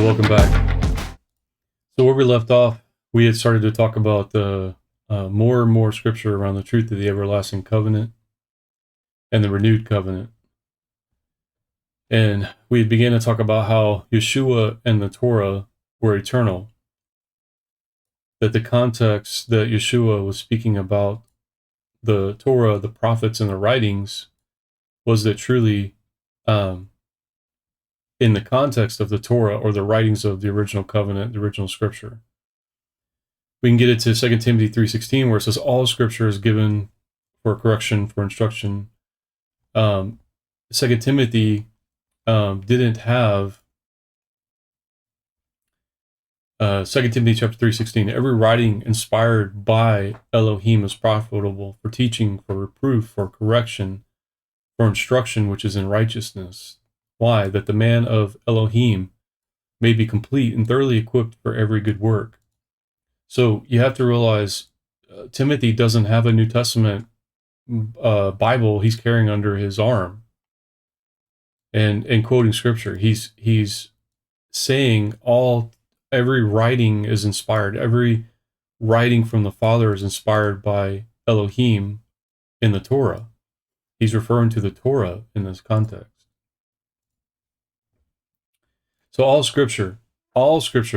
welcome back. So where we left off, we had started to talk about the more and more scripture around the truth of the everlasting covenant and the renewed covenant. And we began to talk about how Yeshua and the Torah were eternal. That the context that Yeshua was speaking about the Torah, the prophets, and the writings was that truly in the context of the Torah or the writings of the original covenant, the original scripture. We can get it to 2 Timothy 3:16 where it says all scripture is given for correction, for instruction. 2 Timothy didn't have 2 Timothy chapter 3:16. Every writing inspired by Elohim is profitable for teaching, for reproof, for correction, for instruction, which is in righteousness. Why? That the man of Elohim may be complete and thoroughly equipped for every good work. So you have to realize Timothy doesn't have a New Testament Bible he's carrying under his arm and quoting scripture. He's saying every writing is inspired. Every writing from the Father is inspired by Elohim in the Torah. He's referring to the Torah in this context. So all scripture,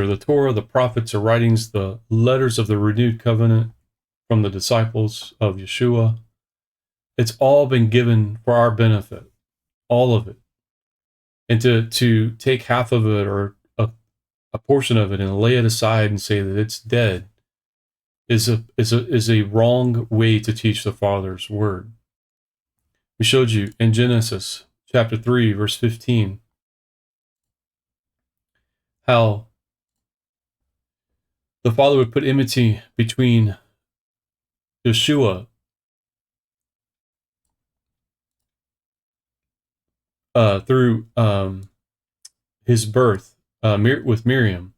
the Torah, the prophets, the writings, the letters of the renewed covenant from the disciples of Yeshua, it's all been given for our benefit, all of it. And to take half of it or a portion of it and lay it aside and say that it's dead is a wrong way to teach the Father's word. We showed you in Genesis chapter 3, verse 15, how the Father would put enmity between Yeshua through his birth with Miriam,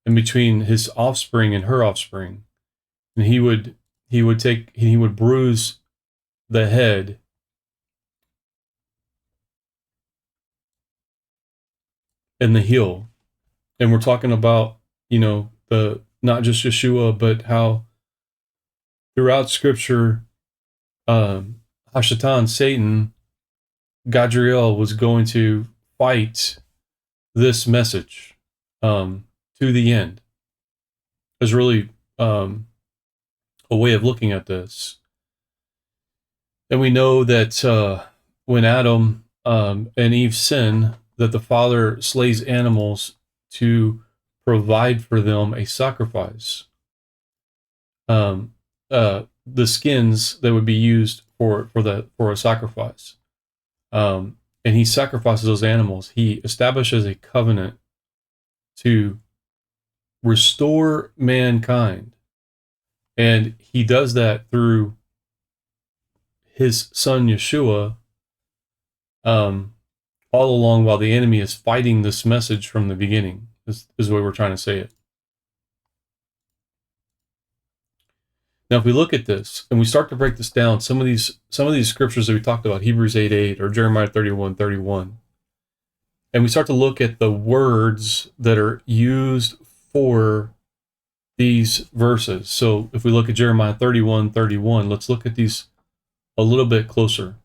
and between his offspring and her offspring, and he would bruise the head and the heel. And we're talking about, not just Yeshua, but how throughout Scripture, Ch8, Satan, Gadriel was going to fight this message to the end. Is really a way of looking at this. And we know that when Adam and Eve sin, that the Father slays animals to provide for them a sacrifice. The skins that would be used for a sacrifice. And he sacrifices those animals. He establishes a covenant to restore mankind. And he does that through his son Yeshua, all along while the enemy is fighting this message from the beginning. This is the way we're trying to say it. Now, if we look at this and we start to break this down, some of these scriptures that we talked about, Hebrews 8:8 or Jeremiah 31:31, and we start to look at the words that are used for these verses. So if we look at Jeremiah 31:31, let's look at these a little bit closer.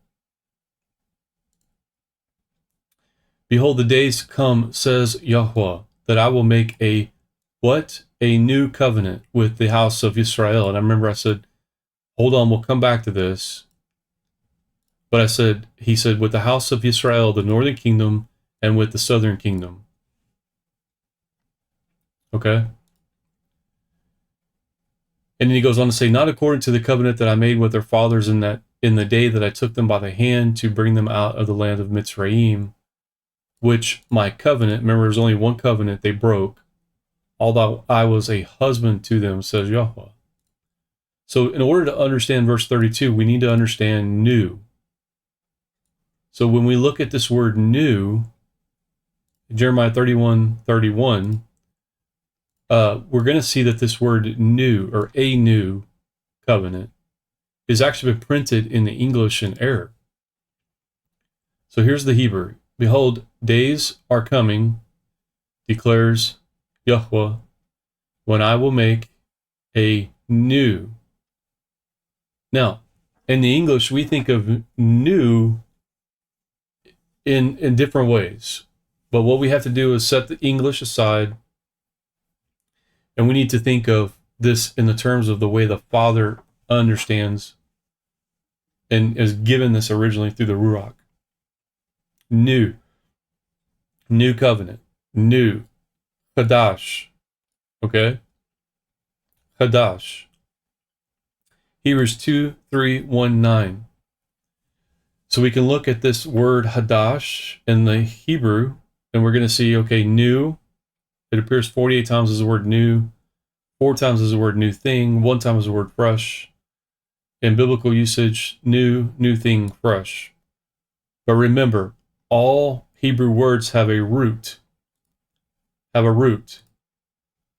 Behold, the days come, says Yahweh, that I will make a new covenant with the house of Israel. And I remember I said, hold on, we'll come back to this. But he said, with the house of Israel, the northern kingdom, and with the southern kingdom. Okay? And then he goes on to say, not according to the covenant that I made with their fathers in the day that I took them by the hand to bring them out of the land of Mitzrayim, which my covenant, remember there's only one covenant they broke, although I was a husband to them, says Yahweh. So in order to understand verse 32, we need to understand new. So when we look at this word new, Jeremiah 31:31, we're going to see that this word new, or a new covenant, is actually printed in the English and Arab. So here's the Hebrew. Behold, days are coming, declares Yahweh, when I will make a new. Now, in the English, we think of new in different ways. But what we have to do is set the English aside, and we need to think of this in the terms of the way the Father understands and is given this originally through the Ruach. New covenant, new, Hadash, okay? Hadash. Hebrews 2:3-1-9. So we can look at this word Hadash in the Hebrew, and we're going to see, okay, new, it appears 48 times as the word new, 4 times as the word new thing, 1 time as the word fresh. In biblical usage, new thing, fresh. But remember, all Hebrew words have a root.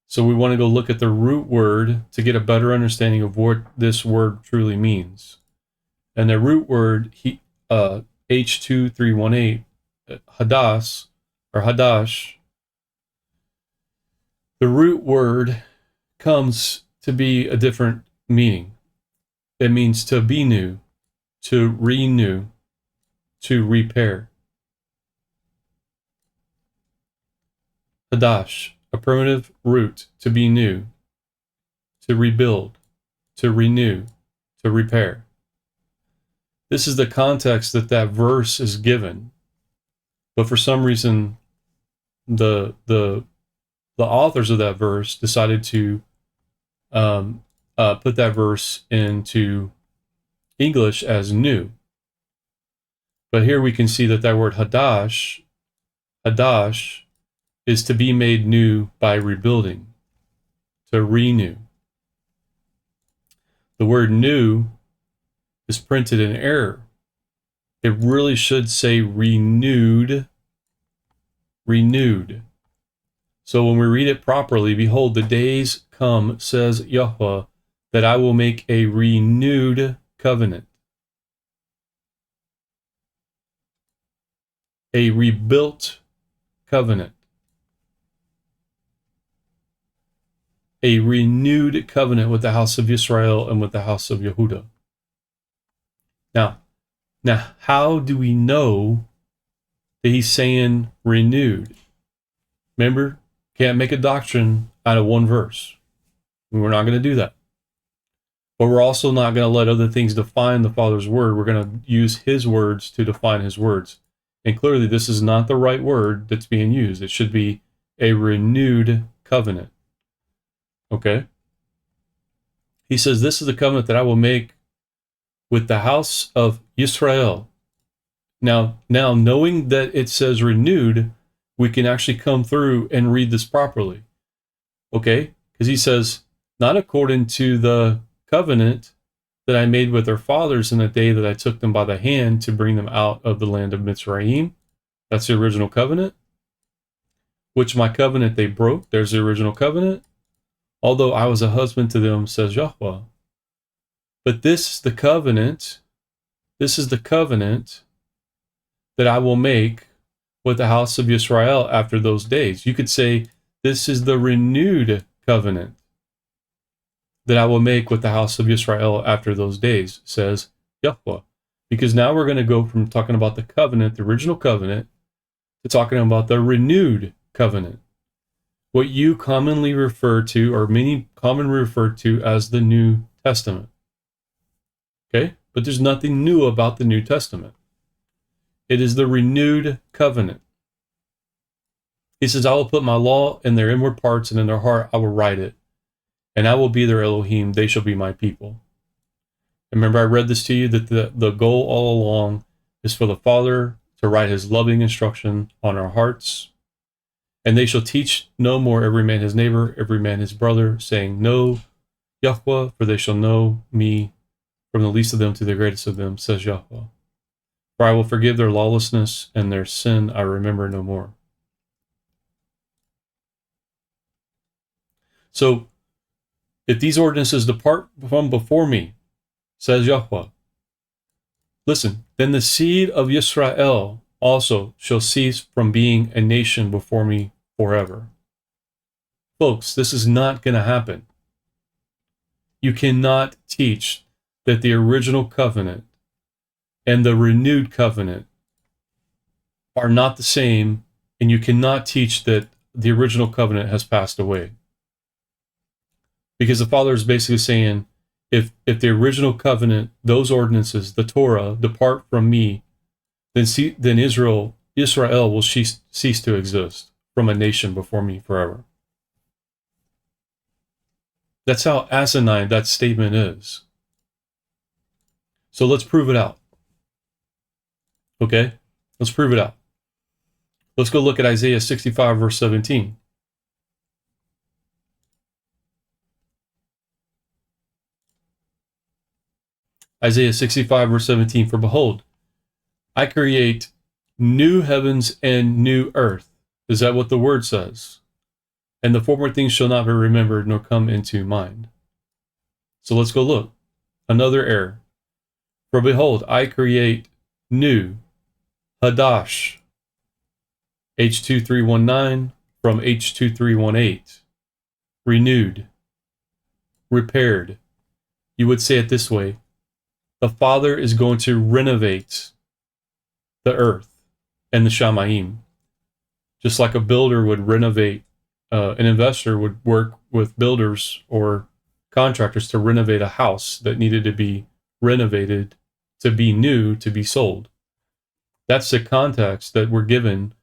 So we want to go look at the root word to get a better understanding of what this word truly means. And the root word, H2318, Hadash, or Hadash, the root word comes to be a different meaning. It means to be new, to renew, to repair. Hadash, a primitive root, to be new, to rebuild, to renew, to repair. This is the context that verse is given. But for some reason, the authors of that verse decided to put that verse into English as new. But here we can see that word Hadash is to be made new by rebuilding, to renew. The word new is printed in error. It really should say renewed. So when we read it properly, behold, the days come, says Yahweh, that I will make a renewed covenant. A rebuilt covenant. A renewed covenant with the house of Israel and with the house of Yehudah. Now, how do we know that he's saying renewed? Remember, can't make a doctrine out of one verse. We're not going to do that. But we're also not going to let other things define the Father's word. We're going to use his words to define his words. And clearly, this is not the right word that's being used. It should be a renewed covenant. Okay? He says, this is the covenant that I will make with the house of Israel. Now, knowing that it says renewed, we can actually come through and read this properly. Okay? Because he says, not according to the covenant that I made with their fathers in the day that I took them by the hand to bring them out of the land of Mitzrayim. That's the original covenant. Which my covenant they broke. There's the original covenant. Although I was a husband to them, says Yahweh. But this is the covenant. This is the covenant that I will make with the house of Israel after those days. You could say, this is the renewed covenant that I will make with the house of Israel after those days, says Yahweh. Because now we're going to go from talking about the covenant, the original covenant, to talking about the renewed covenant. What you commonly refer to, or many commonly refer to as the New Testament. Okay? But there's nothing new about the New Testament. It is the renewed covenant. He says, I will put my law in their inward parts, and in their heart I will write it. And I will be their Elohim, they shall be my people. Remember, I read this to you, that the goal all along is for the Father to write his loving instruction on our hearts. And they shall teach no more every man his neighbor, every man his brother, saying, Know Yahweh, for they shall know me from the least of them to the greatest of them, says Yahweh. For I will forgive their lawlessness, and their sin I remember no more. So, if these ordinances depart from before me, says Yahweh, listen, then the seed of Israel also shall cease from being a nation before me forever. Folks, this is not going to happen. You cannot teach that the original covenant and the renewed covenant are not the same, and you cannot teach that the original covenant has passed away. Because the Father is basically saying, if the original covenant, those ordinances, the Torah, depart from me, then Israel will cease to exist from a nation before me forever. That's how asinine that statement is. So let's prove it out. Okay? Let's prove it out. Let's go look at Isaiah 65, verse 17. Isaiah 65, verse 17, for behold, I create new heavens and new earth. Is that what the word says? And the former things shall not be remembered nor come into mind. So let's go look. Another error. For behold, I create new, Hadash, H2319 from H2318, renewed, repaired. You would say it this way. The Father is going to renovate the earth and the Shamayim. Just like a builder would renovate, an investor would work with builders or contractors to renovate a house that needed to be renovated, to be new, to be sold. That's the context that we're given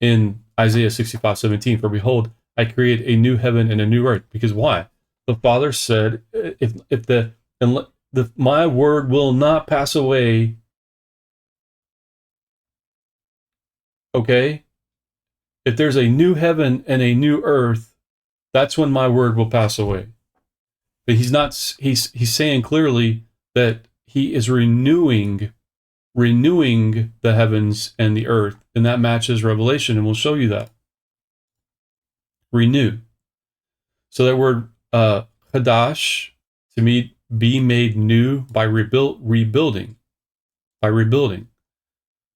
in Isaiah 65:17. For behold, I create a new heaven and a new earth. Because why? The Father said, if my word will not pass away. Okay? If there's a new heaven and a new earth, that's when my word will pass away. But he's saying clearly that he is renewing the heavens and the earth, and that matches Revelation, and we'll show you that. Renew. So that word Hadash, to me, be made new by rebuilding. By rebuilding.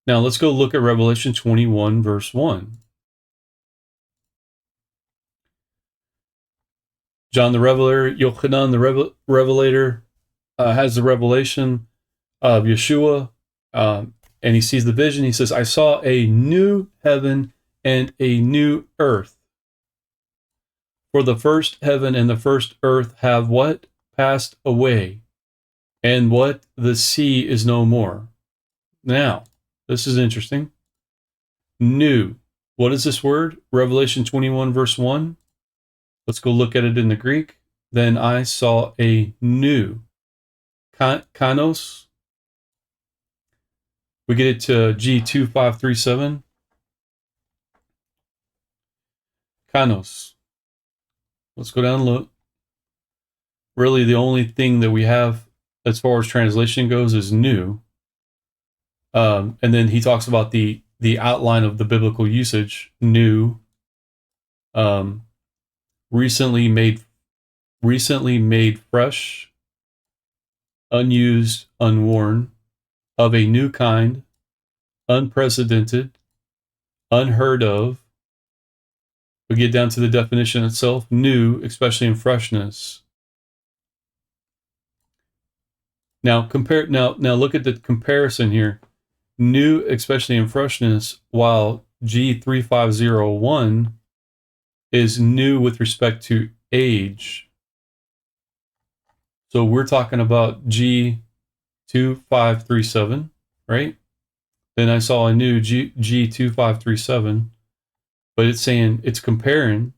Now let's go look at Revelation 21, verse 1. John the Revelator, Yochanan the Revelator, has the revelation of Yeshua, and he sees the vision. He says, I saw a new heaven and a new earth. For the first heaven and the first earth have what? Passed away. And what? The sea is no more. Now, this is interesting. New. What is this word? Revelation 21, verse 1. Let's go look at it in the Greek. Then I saw a new. Kanos. We get it to G2537. Kanos. Let's go down and look. Really, the only thing that we have as far as translation goes is new. And then he talks about the outline of the biblical usage. New. Recently made fresh, unused, unworn, of a new kind, unprecedented, unheard of. We get down to the definition itself, new, especially in freshness. Now look at the comparison here. New, especially in freshness, while G3501 is new with respect to age. So we're talking about G2537, right? Then I saw a new G2537, but it's saying it's comparing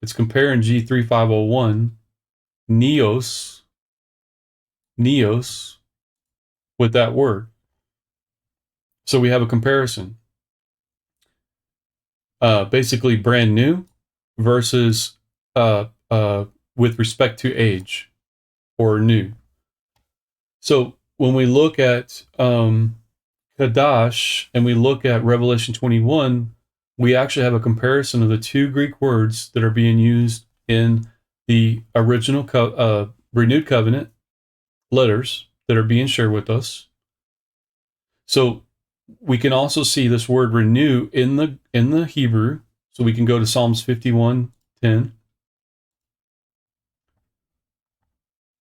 G3501 neos with that word. So we have a comparison. Basically brand new versus with respect to age or new. So when we look at Kadash and we look at Revelation 21, we actually have a comparison of the two Greek words that are being used in the original renewed covenant letters that are being shared with us. So we can also see this word renew in the Hebrew. So we can go to Psalms 51:10.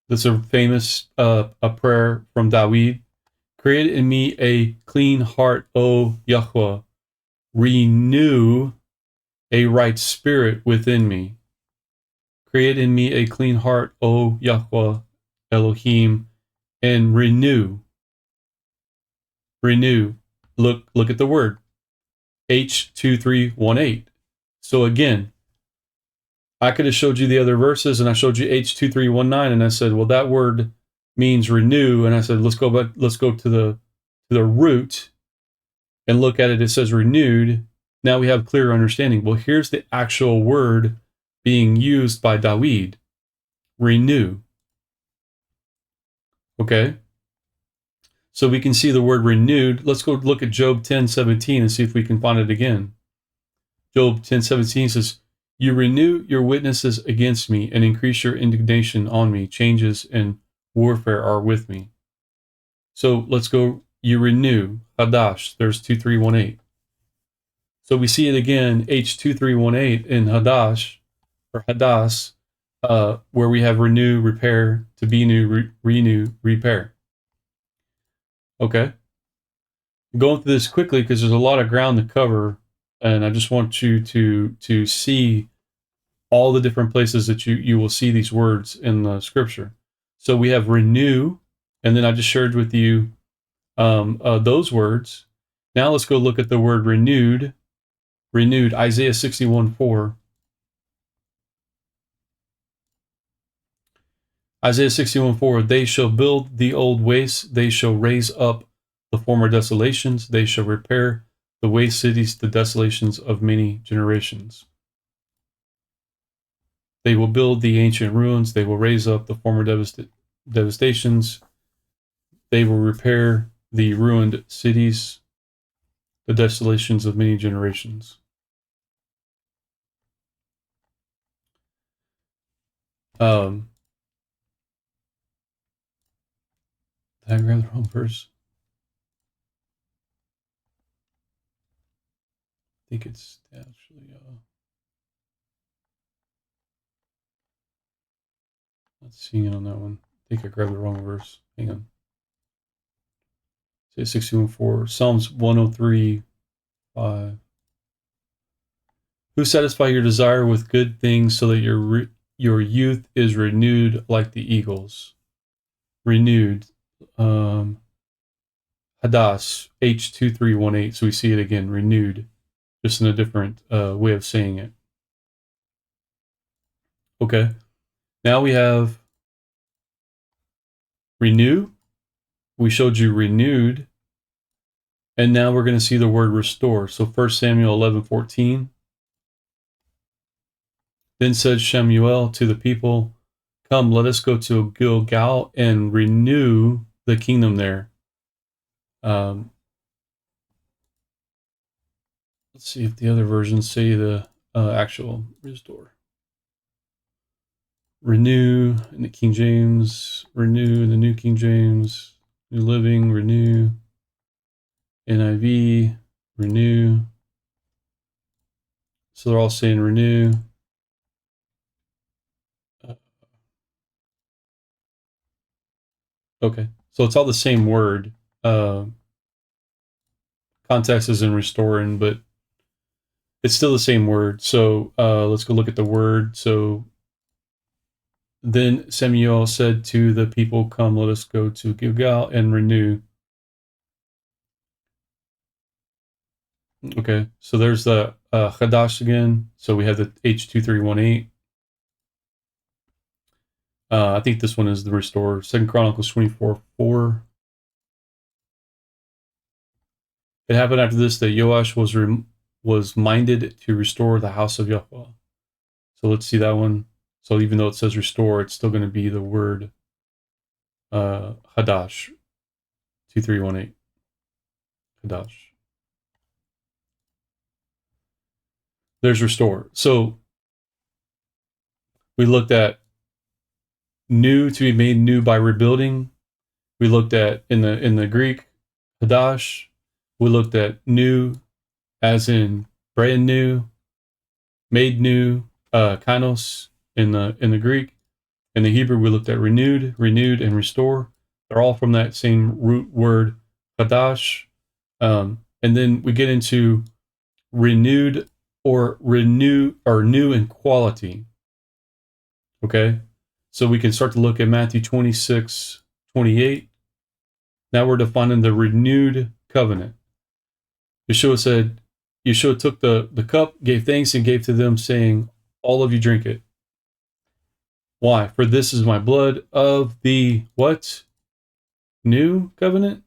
That's a famous a prayer from David. Create in me a clean heart, O Yahweh. Renew a right spirit within me. Create in me a clean heart, O Yahweh Elohim, and renew. Look at the word H2318. So again, I could have showed you the other verses, and I showed you H2319, and I said, well, that word means renew, and I said, let's go back, let's go to the root and look at it. It says renewed. Now we have clear understanding. Well, here's the actual word being used by David. Renew. Okay? So we can see the word renewed. Let's go look at Job 10:17 and see if we can find it again. Job 10:17 says, you renew your witnesses against me and increase your indignation on me. Changes and warfare are with me. So let's go, you renew. Hadash, there's 2318. So we see it again, H2318 in Hadash, or Hadass, where we have renew, repair, to be new, renew, repair. Okay? I'm going through this quickly because there's a lot of ground to cover, and I just want you to see all the different places that you will see these words in the scripture. So we have renew, and then I just shared with you those words. Now let's go look at the word renewed. Renewed, Isaiah 61:4. Isaiah 61:4, they shall build the old wastes, they shall raise up the former desolations, they shall repair the waste cities, the desolations of many generations. They will build the ancient ruins, they will raise up the former devastations, they will repair the ruined cities, the desolations of many generations. Did I grab the wrong verse? I think it's actually not seeing it on that one. I think I grabbed the wrong verse. Hang on. Say 61:4. Psalms 103:5. Who satisfy your desire with good things so that your youth is renewed like the eagles. Renewed. Hadass, H2318. So we see it again, renewed, just in a different way of saying it. Okay. Now we have renew. We showed you renewed. And now we're going to see the word restore. So 1 Samuel 11:14. Then said Shemuel to the people, come, let us go to Gilgal and renew the kingdom there. Let's see if the other versions say the actual restore. Renew in the King James, renew in the New King James, New Living, renew, NIV, renew. So they're all saying renew. Okay, so it's all the same word. Context is in restoring, but it's still the same word. So let's go look at the word. So then Samuel said to the people, come, let us go to Gilgal and renew. Okay, so there's the Hadash again. So we have the H2318. I think this one is the restore. 2 Chronicles 24:4. It happened after this that Joash was minded to restore the house of Yahweh. So let's see that one. So even though it says restore, it's still going to be the word Hadash 2318. Hadash. There's restore. So we looked at new, to be made new by rebuilding. We looked at in the Greek Hadash. We looked at new as in brand new. made new, kainos in the Greek. In the Hebrew, we looked at renewed, and restore. They're all from that same root word, chadash. And then we get into renewed or new in quality. Okay? So we can start to look at Matthew 26:28. Now we're defining the renewed covenant. Yeshua took the cup, gave thanks, and gave to them, saying, all of you drink it. Why? For this is my blood of the what? New covenant?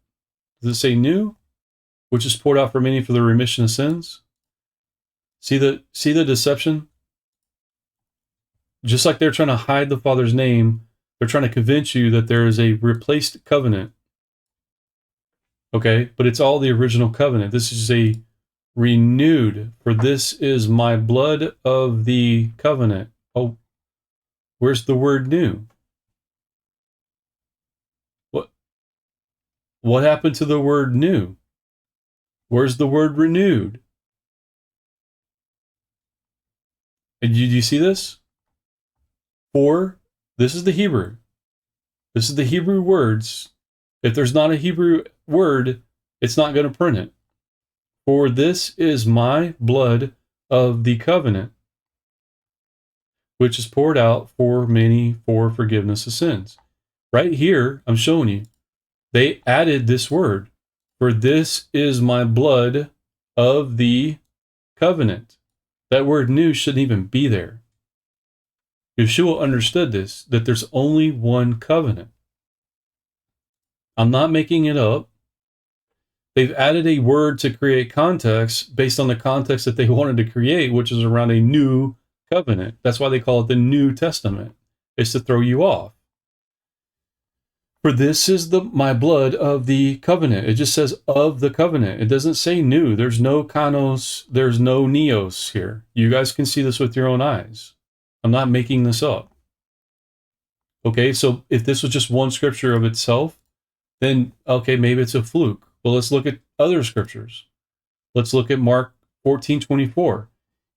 Does it say new? Which is poured out for many for the remission of sins. See the deception? Just like they're trying to hide the Father's name, they're trying to convince you that there is a replaced covenant. Okay? But it's all the original covenant. This is a renewed, for this is my blood of the covenant. Oh, where's the word new? What happened to the word new? Where's the word renewed? And do you see this? For, this is the Hebrew. This is the Hebrew words. If there's not a Hebrew word, it's not going to print it. For this is my blood of the covenant, which is poured out for many for forgiveness of sins. Right here, I'm showing you, they added this word. For this is my blood of the covenant. That word new shouldn't even be there. Yeshua understood this, that there's only one covenant. I'm not making it up. They've added a word to create context based on the context that they wanted to create, which is around a new covenant. That's why they call it the New Testament. It's to throw you off. For this is my blood of the covenant. It just says of the covenant. It doesn't say new. There's no kanos. There's no neos here. You guys can see this with your own eyes. I'm not making this up. Okay, so if this was just one scripture of itself, then, okay, maybe it's a fluke. Well, let's look at other scriptures. Let's look at Mark 14:24.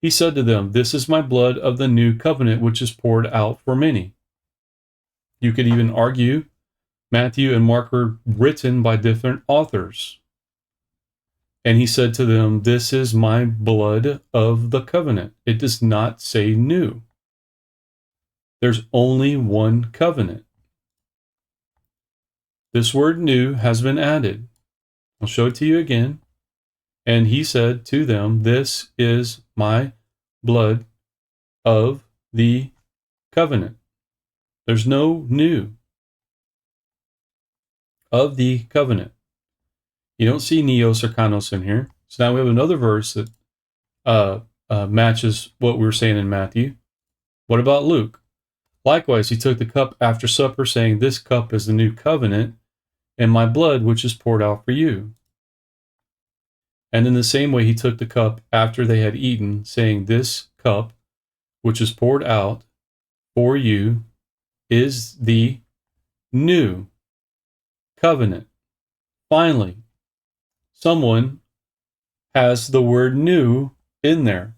He said to them, this is my blood of the new covenant, which is poured out for many. You could even argue Matthew and Mark were written by different authors. And he said to them, this is my blood of the covenant. It does not say new. There's only one covenant. This word new has been added. I'll show it to you again. And he said to them, this is my blood of the covenant. There's no new. Of the covenant. You don't see neos or kanos in here. So now we have another verse that matches what we were saying in Matthew. What about Luke? Likewise, he took the cup after supper, saying, this cup is the new covenant in my blood, which is poured out for you. And in the same way, he took the cup after they had eaten, saying, this cup, which is poured out for you, is the new covenant. Finally, someone has the word new in there.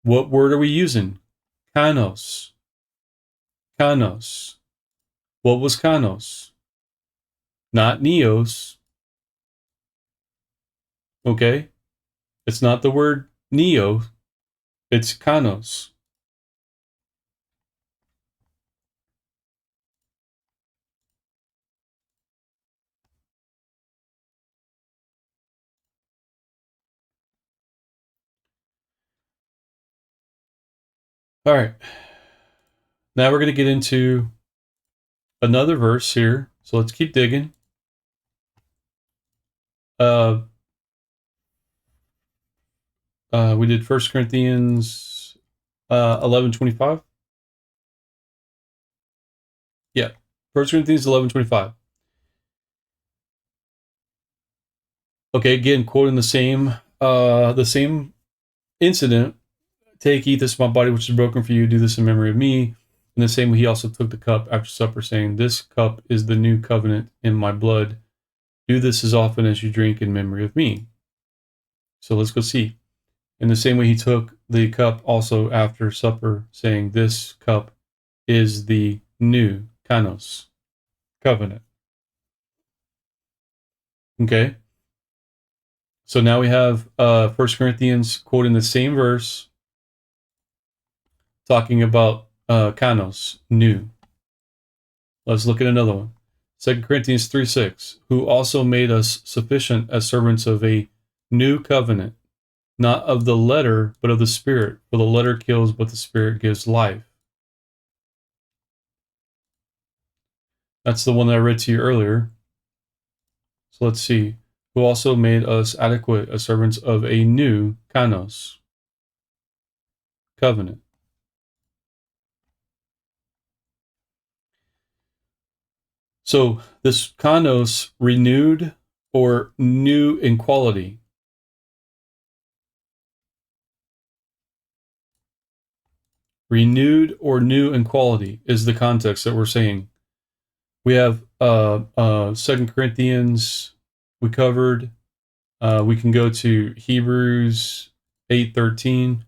What word are we using? Kanos. Kanos. What was kanos? Not neos. Okay? It's not the word neo. It's kanos. All right. Now we're going to get into another verse here. So let's keep digging. We did 1 Corinthians 11:25. Yeah, 1 Corinthians 11:25. Okay, again, quoting the same incident. Take, eat, this is my body which is broken for you. Do this in memory of me. In the same way, he also took the cup after supper, saying, this cup is the new covenant in my blood. Do this as often as you drink in memory of me. So let's go see. In the same way, he took the cup also after supper, saying, "This cup is the new kanos, covenant." Okay? So now we have 1 Corinthians quoting the same verse, talking about kanos, new. Let's look at another one. 2 Corinthians 3:6, who also made us sufficient as servants of a new covenant, not of the letter, but of the Spirit. For the letter kills, but the Spirit gives life. That's the one that I read to you earlier. So let's see. Who also made us adequate as servants of a new kanos, covenant. So this kanos, renewed or new in quality. Renewed or new in quality is the context that we're saying. We have 2 Corinthians we covered. We can go to Hebrews 8:13,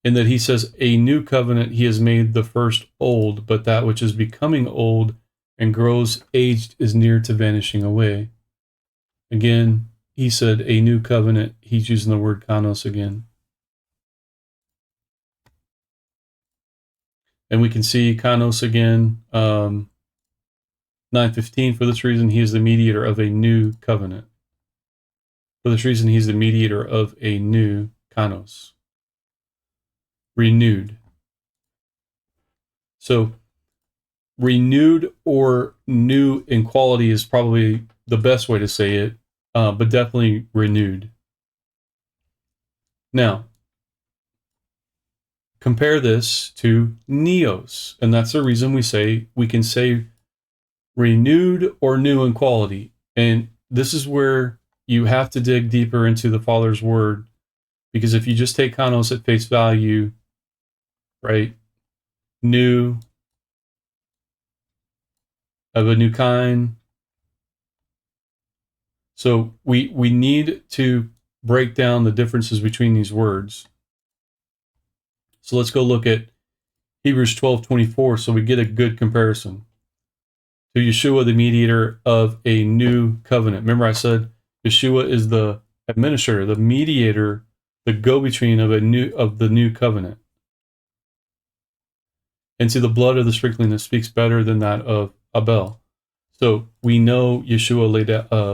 in that he says, "A new covenant he has made the first old, but that which is becoming old and grows aged is near to vanishing away." Again, he said a new covenant. He's using the word kanos again. And we can see kanos again, 9:15, for this reason he is the mediator of a new covenant. For this reason he's the mediator of a new kanos. Renewed. So renewed or new in quality is probably the best way to say it, but definitely renewed. Now, compare this to neos, and that's the reason we can say renewed or new in quality. And this is where you have to dig deeper into the Father's word, because if you just take kanos at face value, right, new, of a new kind. So we need to break down the differences between these words. So let's go look at Hebrews 12:24, so we get a good comparison. To Yeshua, the mediator of a new covenant. Remember I said Yeshua is the administrator, the mediator, the go-between of the new covenant. And to the blood of the sprinkling that speaks better than that of Abel. So we know Yeshua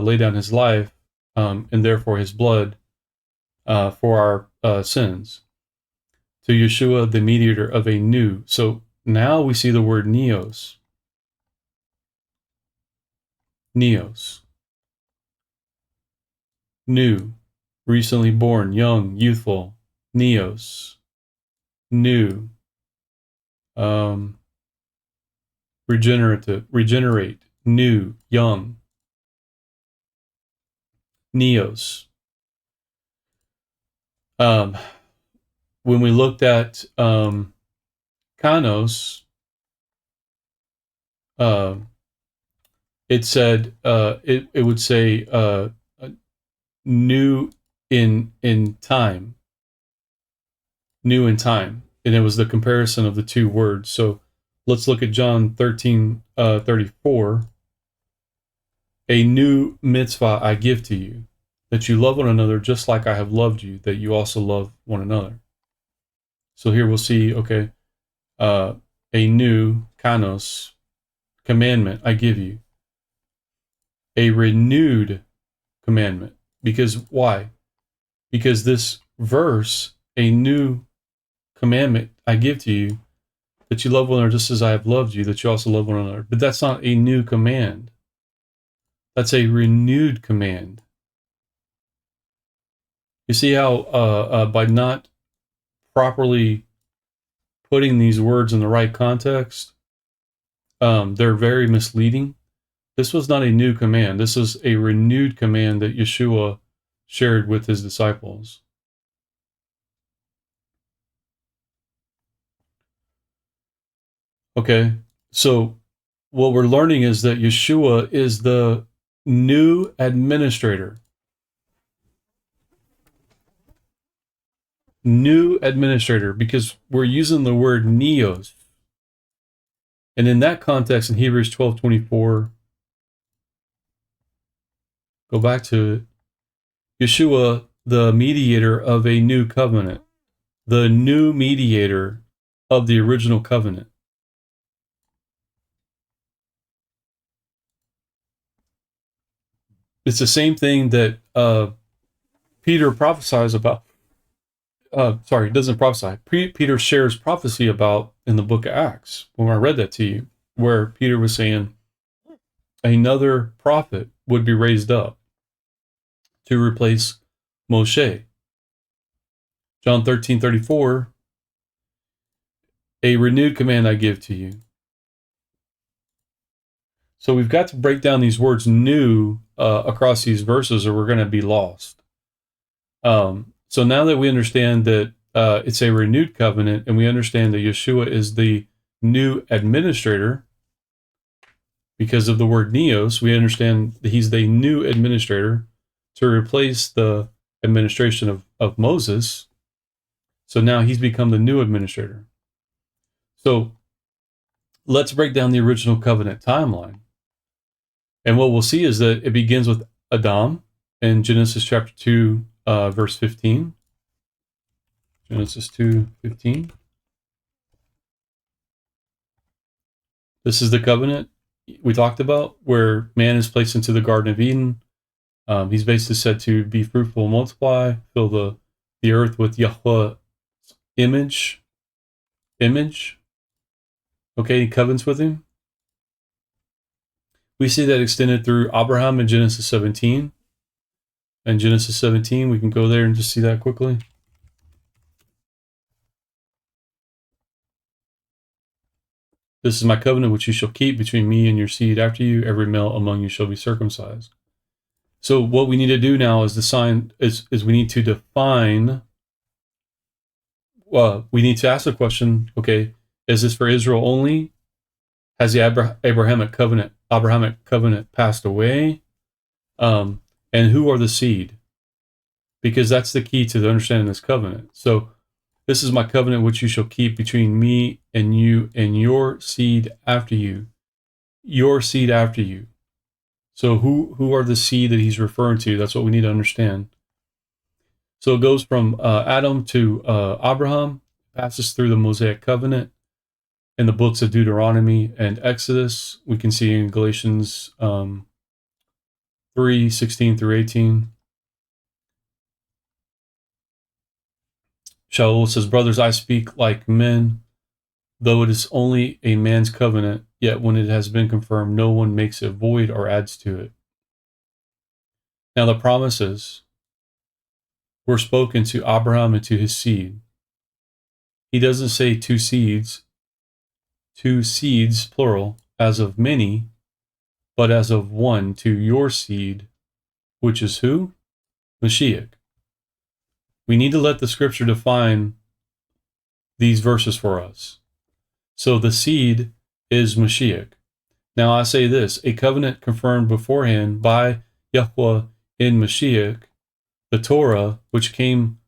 laid down his life, and therefore his blood, for our sins. To Yeshua, the mediator of a new. So now we see the word neos. Neos. New. Recently born, young, youthful. Neos. New. Regenerate. New. Young. Neos. When we looked at kanos, it said it would say new in time, new in time, and it was the comparison of the two words. So let's look at John 13:34. A new mitzvah I give to you, that you love one another just like I have loved you, that you also love one another. So here we'll see, okay, a new kanos, commandment I give you, a renewed commandment. Because why? Because this verse, a new commandment I give to you, that you love one another just as I have loved you, that you also love one another. But that's not a new command. That's a renewed command. You see how by not properly putting these words in the right context, they're very misleading. This was not a new command. This is a renewed command that Yeshua shared with his disciples. Okay, so what we're learning is that Yeshua is the new administrator. new administrator, because we're using the word neos. And in that context, in Hebrews 12:24, go back to it, Yeshua, the mediator of a new covenant, the new mediator of the original covenant. It's the same thing that Peter prophesies about. Doesn't prophesy. Peter shares prophecy about in the book of Acts, when I read that to you, where Peter was saying another prophet would be raised up to replace Moshe. John 13:34, a renewed command I give to you. So we've got to break down these words new across these verses, or we're going to be lost. So now that we understand that it's a renewed covenant, and we understand that Yeshua is the new administrator, because of the word neos, we understand that he's the new administrator to replace the administration of Moses. So now he's become the new administrator. So let's break down the original covenant timeline. And what we'll see is that it begins with Adam in Genesis chapter 2, verse 15. Genesis 2:15. This is the covenant we talked about, where man is placed into the Garden of Eden. He's basically said to be fruitful and multiply, fill the earth with Yahweh's image. Okay, he covenants with him. We see that extended through Abraham in Genesis 17. And Genesis 17, we can go there and just see that quickly. This is my covenant which you shall keep between me and your seed after you. Every male among you shall be circumcised. So what we need to do now is we need to define. Well, we need to ask the question, okay, is this for Israel only? Has the Abrahamic covenant passed away? And who are the seed? Because that's the key to the understanding this covenant. So this is my covenant which you shall keep between me and you and your seed after you. Your seed after you. So who are the seed that he's referring to? That's what we need to understand. So it goes from Adam to Abraham, passes through the Mosaic covenant in the books of Deuteronomy and Exodus. We can see in Galatians 3:16 through 18. Shaul says, brothers, I speak like men, though it is only a man's covenant, yet when it has been confirmed, no one makes it void or adds to it. Now the promises were spoken to Abraham and to his seed. He doesn't say two seeds, plural, as of many, but as of one, to your seed, which is who? Mashiach. We need to let the scripture define these verses for us. So the seed is Mashiach. Now I say this, a covenant confirmed beforehand by Yahweh in Mashiach, the Torah, which came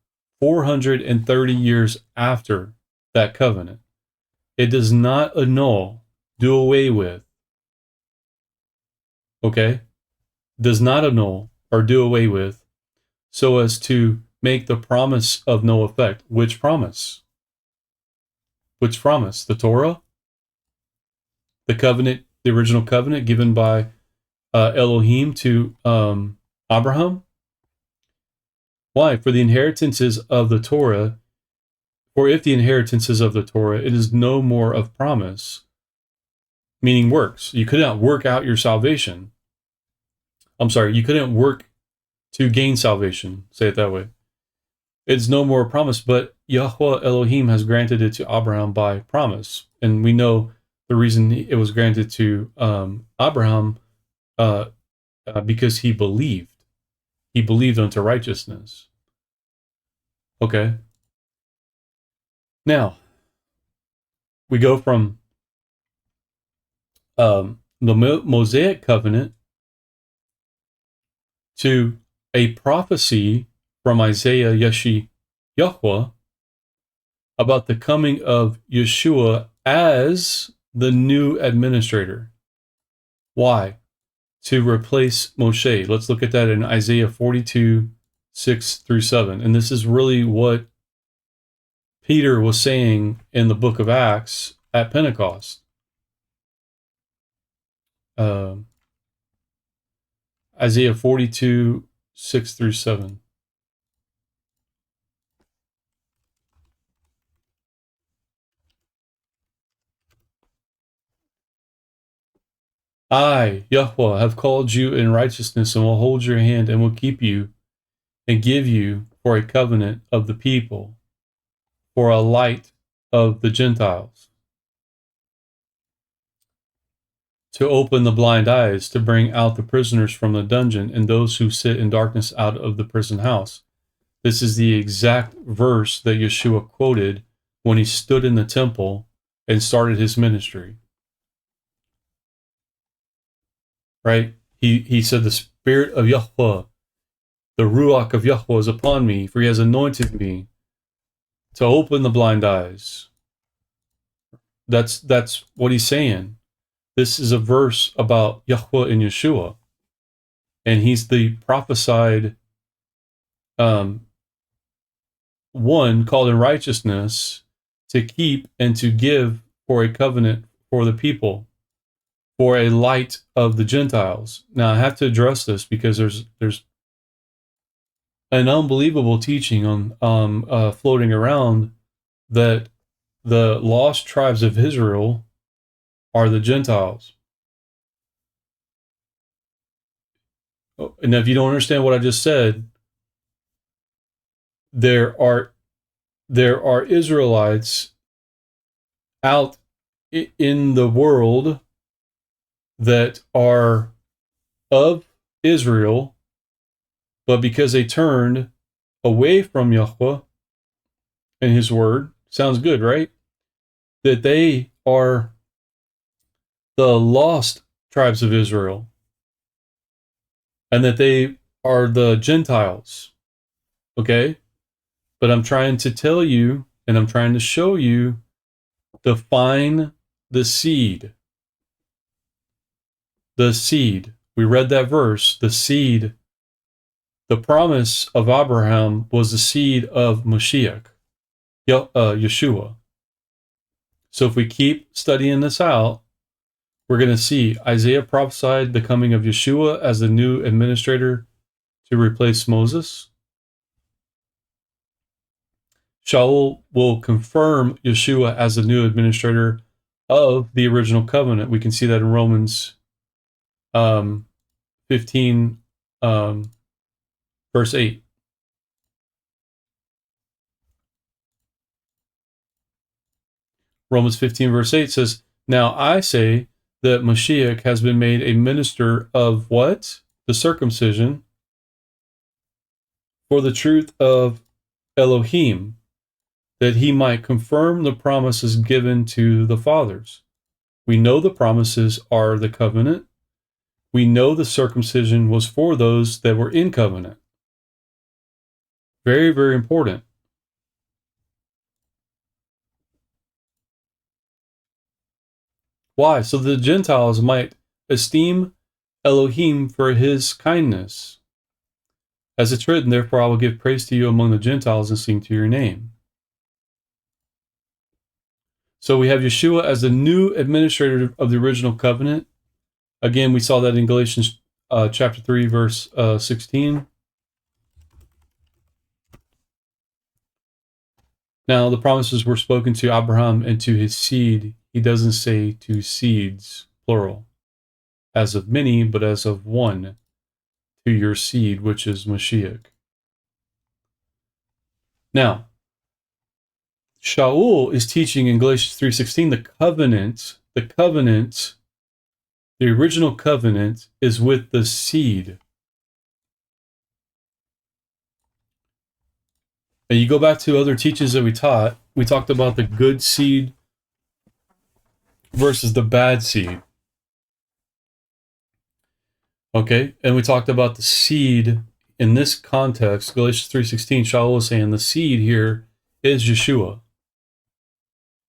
430 years after that covenant. It does not annul, do away with, okay? Does not annul or do away with, so as to make the promise of no effect. Which promise? Which promise? The Torah? The covenant, the original covenant given by Elohim to Abraham? Why? For the inheritances of the Torah, for if the inheritance is of the Torah, it is no more of promise, meaning works. You could not work out your salvation. You couldn't work to gain salvation, say it that way. It's no more a promise, but Yahweh Elohim has granted it to Abraham by promise. And we know the reason it was granted to Abraham because he believed. He believed unto righteousness. Okay. Now, we go from the Mosaic covenant to a prophecy from Isaiah Yahweh about the coming of Yeshua as the new administrator. Why? To replace Moshe. Let's look at that in Isaiah 42, 6 through 7. And this is really what Peter was saying in the book of Acts at Pentecost. Isaiah 42, 6 through 7. I, Yahweh, have called you in righteousness and will hold your hand and will keep you and give you for a covenant of the people, for a light of the Gentiles, to open the blind eyes, to bring out the prisoners from the dungeon and those who sit in darkness out of the prison house. This is the exact verse that Yeshua quoted when he stood in the temple and started his ministry. Right? He said, the Spirit of Yahweh, the Ruach of Yahweh is upon me, for he has anointed me to open the blind eyes. That's what he's saying. This is a verse about Yahweh and Yeshua. And he's the prophesied one called in righteousness to keep and to give for a covenant for the people, for a light of the Gentiles. Now I have to address this because there's an unbelievable teaching on floating around that the lost tribes of Israel are the Gentiles. And if you don't understand what I just said, there are Israelites out in the world that are of Israel, but because they turned away from Yahweh and his word, sounds good, right? That they are the lost tribes of Israel, and that they are the Gentiles. Okay? But I'm trying to tell you, and I'm trying to show you, define the seed. The seed. We read that verse, the seed. The promise of Abraham was the seed of Mashiach, Yeshua. So if we keep studying this out, we're going to see Isaiah prophesied the coming of Yeshua as the new administrator to replace Moses. Shaul will confirm Yeshua as the new administrator of the original covenant. We can see that in Romans 15, verse 8. Romans 15, verse 8 says, now I say that Mashiach has been made a minister of what? The circumcision, for the truth of Elohim, that he might confirm the promises given to the fathers. We know the promises are the covenant. We know the circumcision was for those that were in covenant. Very, very important. Why? So the Gentiles might esteem Elohim for his kindness. As it's written, therefore I will give praise to you among the Gentiles and sing to your name. So we have Yeshua as the new administrator of the original covenant. Again, we saw that in Galatians chapter 3, verse 16. Now, the promises were spoken to Abraham and to his seed. He doesn't say to seeds, plural, as of many, but as of one, to your seed, which is Mashiach. Now, Shaul is teaching in Galatians 3:16 the original covenant is with the seed. And you go back to other teachings that we talked about the good seed versus the bad seed. Okay, and we talked about the seed in this context. Galatians 3:16, Shaul is saying the seed here is Yeshua.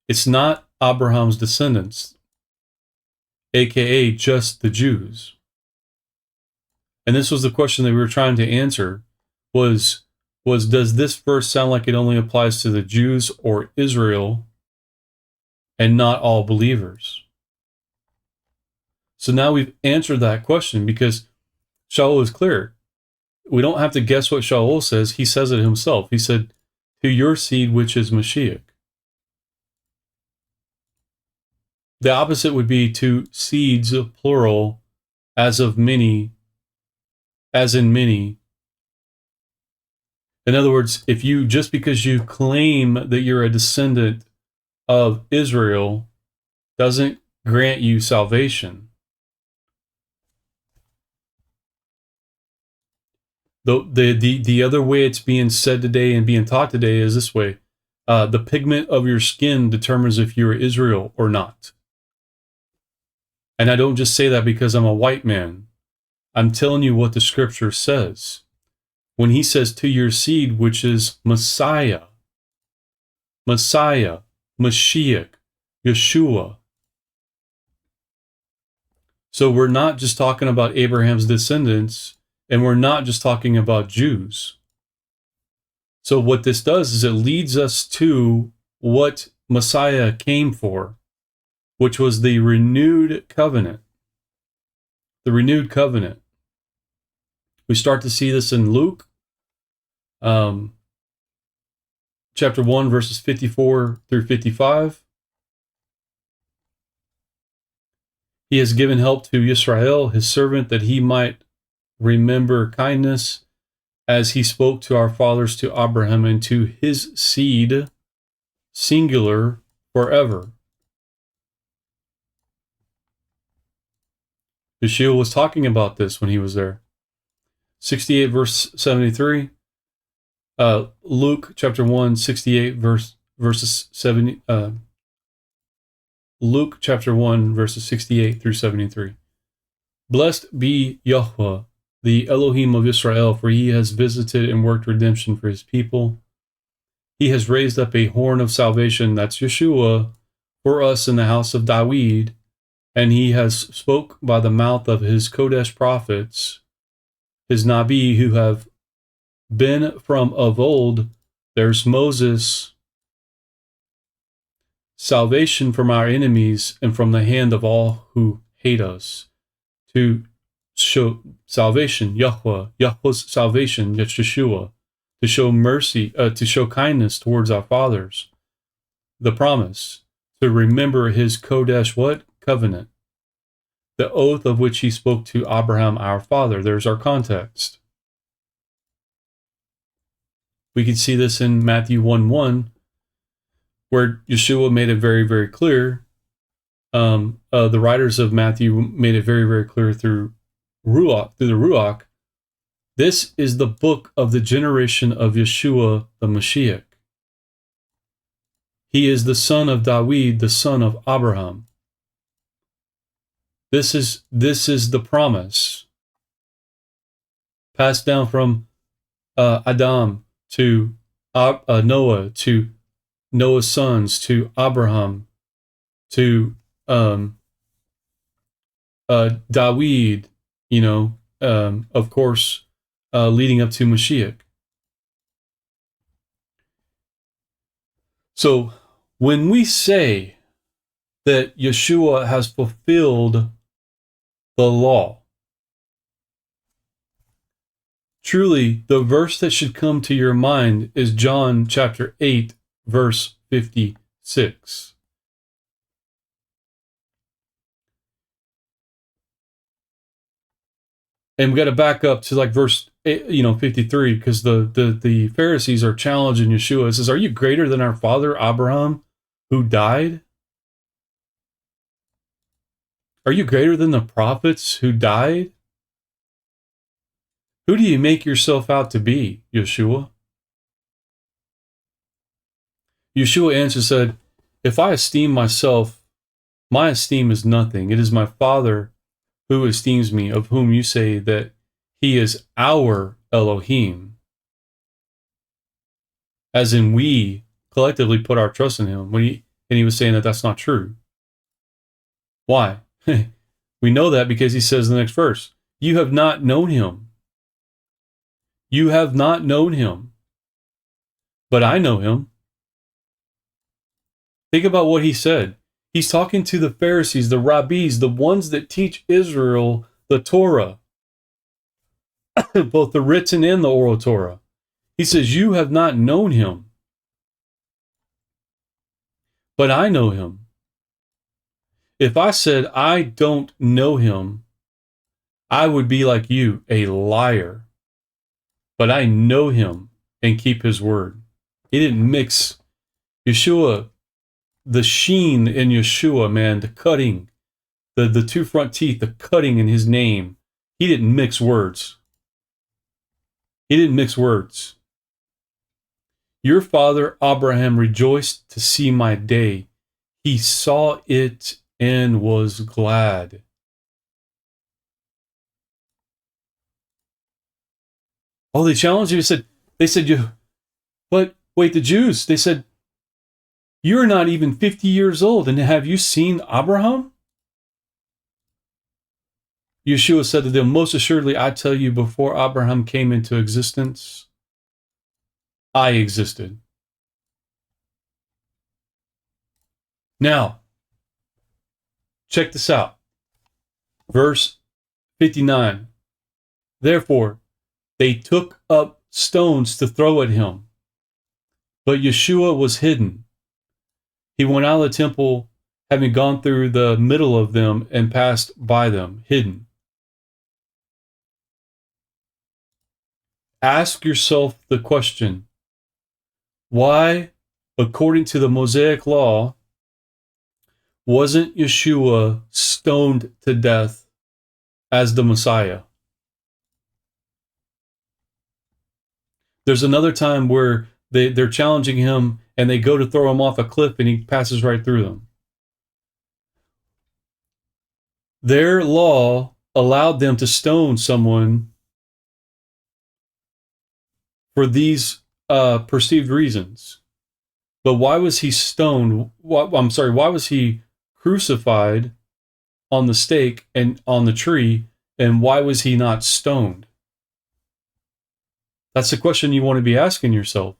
It's not Abraham's descendants, aka just the Jews. And this was the question that we were trying to answer was does this verse sound like it only applies to the Jews or Israel and not all believers? So now we've answered that question because Shaul is clear. We don't have to guess what Shaul says. He says it himself. He said, to your seed, which is Mashiach. The opposite would be to seeds, plural, as of many, as in many. In other words, if you, just because you claim that you're a descendant of Israel, doesn't grant you salvation. The other way it's being said today and being taught today is this way. The pigment of your skin determines if you're Israel or not. And I don't just say that because I'm a white man. I'm telling you what the scripture says. When he says to your seed, which is Messiah, Mashiach, Yeshua. So we're not just talking about Abraham's descendants, and we're not just talking about Jews. So what this does is it leads us to what Messiah came for, which was the renewed covenant. The renewed covenant. We start to see this in Luke, chapter 1, verses 54 through 55. He has given help to Israel, his servant, that he might remember kindness as he spoke to our fathers, to Abraham, and to his seed, singular, forever. Yeshua was talking about this when he was there. 68 verse 73. Luke chapter 1, 68 verses 70. Luke chapter 1, verses 68 through 73. Blessed be Yahweh, the Elohim of Israel, for he has visited and worked redemption for his people. He has raised up a horn of salvation, that's Yeshua, for us in the house of David, and he has spoke by the mouth of his Kodesh prophets, his Nabi, who have been from of old. There's Moses, salvation from our enemies and from the hand of all who hate us, to show salvation, Yahweh's salvation, Yeshua, to show mercy, to show kindness towards our fathers, the promise, to remember his Kodesh, what? Covenant, the oath of which he spoke to Abraham, our father. There's our context. We can see this in Matthew 1:1, where Yeshua made it very, very clear. The writers of Matthew made it very, very clear through the Ruach. This is the book of the generation of Yeshua the Mashiach. He is the son of David, the son of Abraham. This is the promise passed down from Adam to Noah, to Noah's sons, to Abraham, to David, of course, leading up to Mashiach. So when we say that Yeshua has fulfilled the law, truly the verse that should come to your mind is John chapter 8, verse 56. And we got to back up to like verse 53, because the Pharisees are challenging Yeshua. It says, "Are you greater than our father Abraham, who died? Are you greater than the prophets who died? Who do you make yourself out to be, Yeshua?" Yeshua answered, said, "If I esteem myself, my esteem is nothing. It is my Father who esteems me, of whom you say that he is our Elohim." As in, we collectively put our trust in him. and he was saying that that's not true. Why? We know that because he says in the next verse, you have not known him. You have not known him, but I know him. Think about what he said. He's talking to the Pharisees, the rabbis, the ones that teach Israel the Torah, both the written and the oral Torah. He says, you have not known him, but I know him. If I said I don't know him, I would be like you, a liar. But I know him and keep his word. He didn't mix Yeshua, the sheen in Yeshua, man, the cutting, the two front teeth, the cutting in his name. He didn't mix words. He didn't mix words. Your father Abraham rejoiced to see my day. He saw it and was glad. Oh, they challenged you. They said, you, but wait, the Jews, they said, you're not even 50 years old, and have you seen Abraham? Yeshua said to them, most assuredly, I tell you, before Abraham came into existence, I existed. Now, check this out. Verse 59. Therefore, they took up stones to throw at him, but Yeshua was hidden. He went out of the temple, having gone through the middle of them and passed by them, hidden. Ask yourself the question, why, according to the Mosaic law, wasn't Yeshua stoned to death as the Messiah? There's another time where they're challenging him and they go to throw him off a cliff and he passes right through them. Their law allowed them to stone someone for these perceived reasons. But why was he stoned? Why was he crucified on the stake and on the tree, and why was he not stoned? That's the question you want to be asking yourself.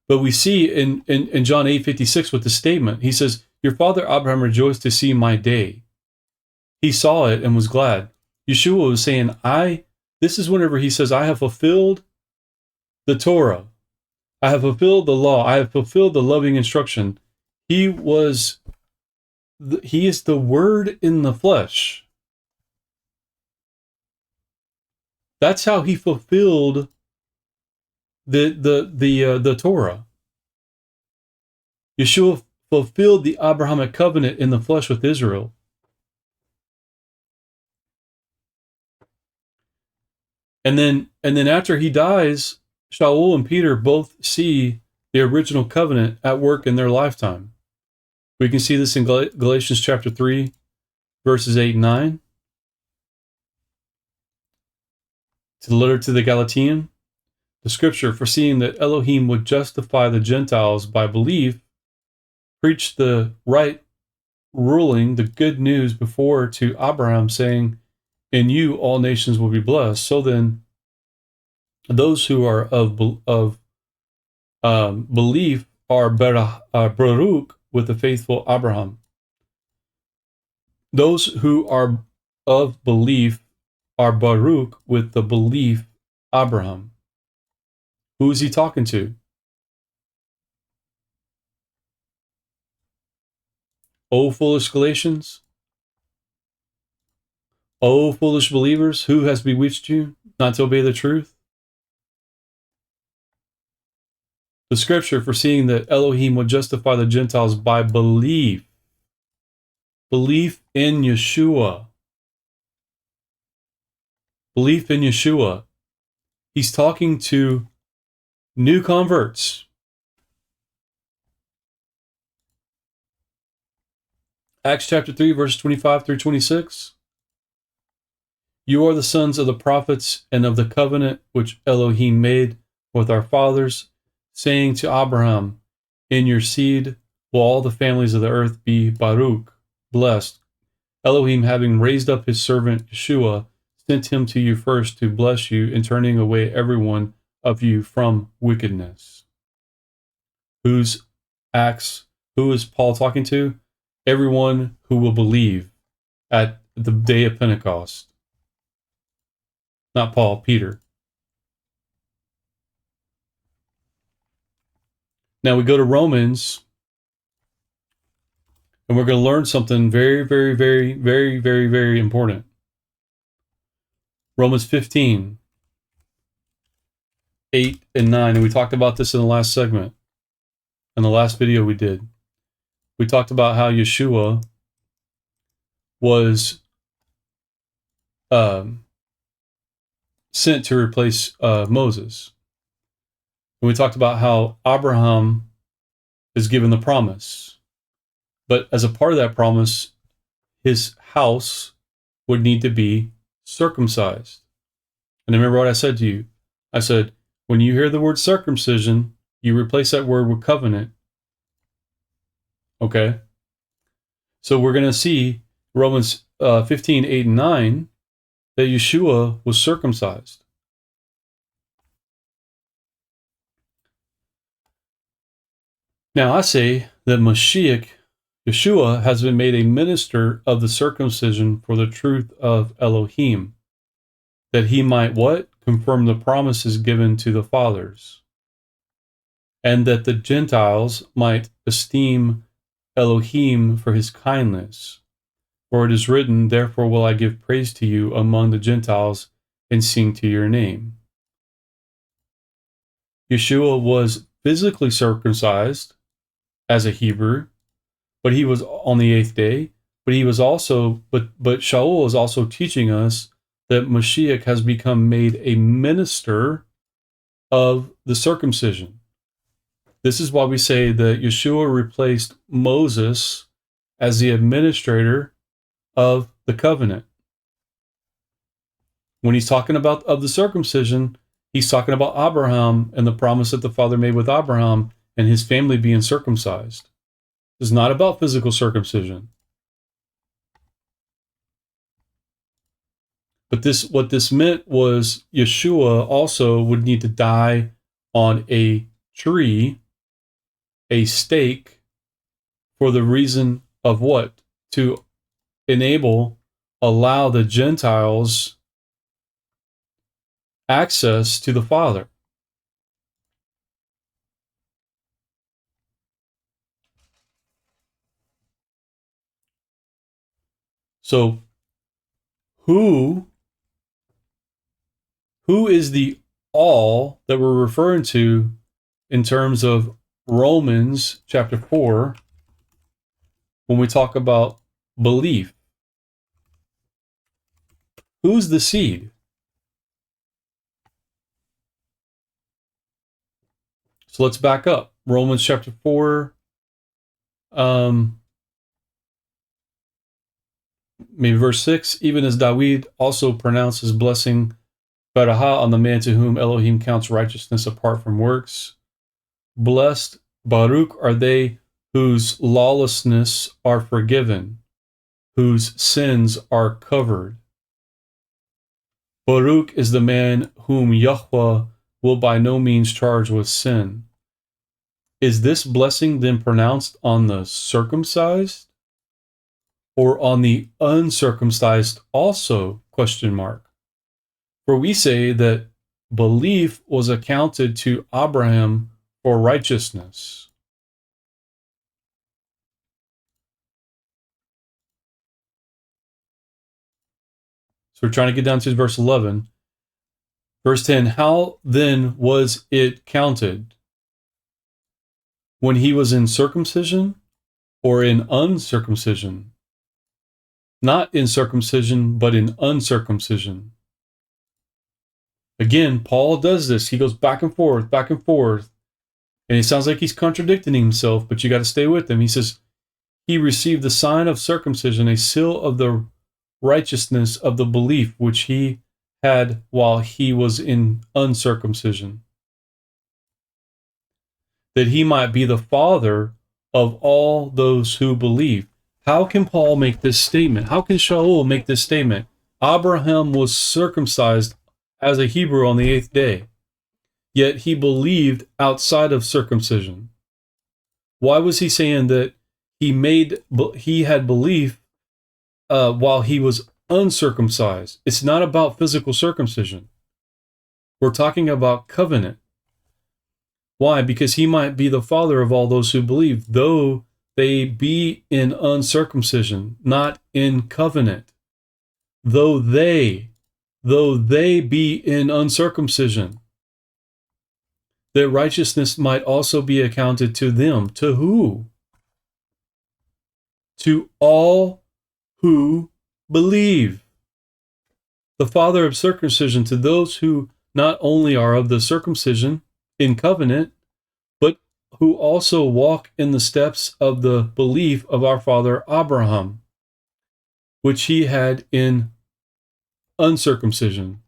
But we see in John 8:56 with the statement, he says, your father Abraham rejoiced to see my day. He saw it and was glad. Yeshua was saying, this is whenever he says, I have fulfilled the Torah. I have fulfilled the law. I have fulfilled the loving instruction. He is the Word in the flesh. That's how he fulfilled the Torah. Yeshua fulfilled the Abrahamic covenant in the flesh with Israel. And then after he dies, Shaul and Peter both see the original covenant at work in their lifetime. We can see this in Galatians chapter 3, verses 8 and 9. To the letter to the Galatian, the scripture, foreseeing that Elohim would justify the Gentiles by belief, preached the right ruling, the good news before to Abraham, saying, in you all nations will be blessed. So then, those who are of belief are Baruch with the faithful Abraham. Those who are of belief are Baruch with the belief Abraham. Who is he talking to? O foolish Galatians! O foolish believers, who has bewitched you not to obey the truth? The scripture, foreseeing that Elohim would justify the Gentiles by belief. Belief in Yeshua. Belief in Yeshua. He's talking to new converts. Acts chapter 3, verses 25 through 26. You are the sons of the prophets and of the covenant which Elohim made with our fathers, saying to Abraham, in your seed will all the families of the earth be Baruch, blessed. Elohim, having raised up his servant Yeshua, sent him to you first to bless you in turning away every one of you from wickedness. Whose acts, who is Paul talking to? Everyone who will believe at the day of Pentecost. Not Paul, Peter. Now we go to Romans, and we're going to learn something very, very, very, very, very, very important. Romans 15, 8 and 9. And we talked about this in the last segment, in the last video we did. We talked about how Yeshua was sent to replace Moses. And we talked about how Abraham is given the promise. But as a part of that promise, his house would need to be circumcised. And remember what I said to you? I said, when you hear the word circumcision, you replace that word with covenant. Okay? So we're going to see Romans 15, 8, and 9, that Yeshua was circumcised. Now I say that Mashiach, Yeshua, has been made a minister of the circumcision for the truth of Elohim, that he might what? Confirm the promises given to the fathers, and that the Gentiles might esteem Elohim for his kindness. For it is written, therefore will I give praise to you among the Gentiles and sing to your name. Yeshua was physically circumcised as a Hebrew, but he was on the 8th day. But he was also, but Shaul is also teaching us that Mashiach has become made a minister of the circumcision. This is why we say that Yeshua replaced Moses as the administrator of the covenant. When he's talking about of the circumcision, he's talking about Abraham and the promise that the Father made with Abraham and his family being circumcised. It's not about physical circumcision. But what this meant was Yeshua also would need to die on a tree, a stake, for the reason of what? To allow the Gentiles access to the Father. So, who is the all that we're referring to in terms of Romans chapter 4 when we talk about belief? Who's the seed? So let's back up. Romans chapter 4, maybe verse 6, even as David also pronounced his blessing, Baraha, on the man to whom Elohim counts righteousness apart from works. Blessed, Baruch, are they whose lawlessness are forgiven, whose sins are covered. Baruch is the man whom Yahweh will by no means charge with sin. Is this blessing then pronounced on the circumcised or on the uncircumcised also? Question mark. For we say that belief was accounted to Abraham for righteousness. So we're trying to get down to verse 11. Verse 10, how then was it counted? When he was in circumcision or in uncircumcision? Not in circumcision, but in uncircumcision. Again, Paul does this. He goes back and forth, and it sounds like he's contradicting himself, but you got to stay with him. He says, he received the sign of circumcision, a seal of the righteousness of the belief which he had while he was in uncircumcision. that he might be the father of all those who believe. How can Paul make this statement? How can Shaul make this statement? Abraham was circumcised as a Hebrew on the 8th day, yet he believed outside of circumcision. Why was he saying that he had belief while he was uncircumcised? It's not about physical circumcision. We're talking about covenant. Why? Because he might be the father of all those who believe, though they be in uncircumcision, not in covenant. Though they be in uncircumcision, that righteousness might also be accounted to them. To who? To all who believe. The father of circumcision to those who not only are of the circumcision in covenant, but who also walk in the steps of the belief of our father Abraham, which he had in uncircumcision.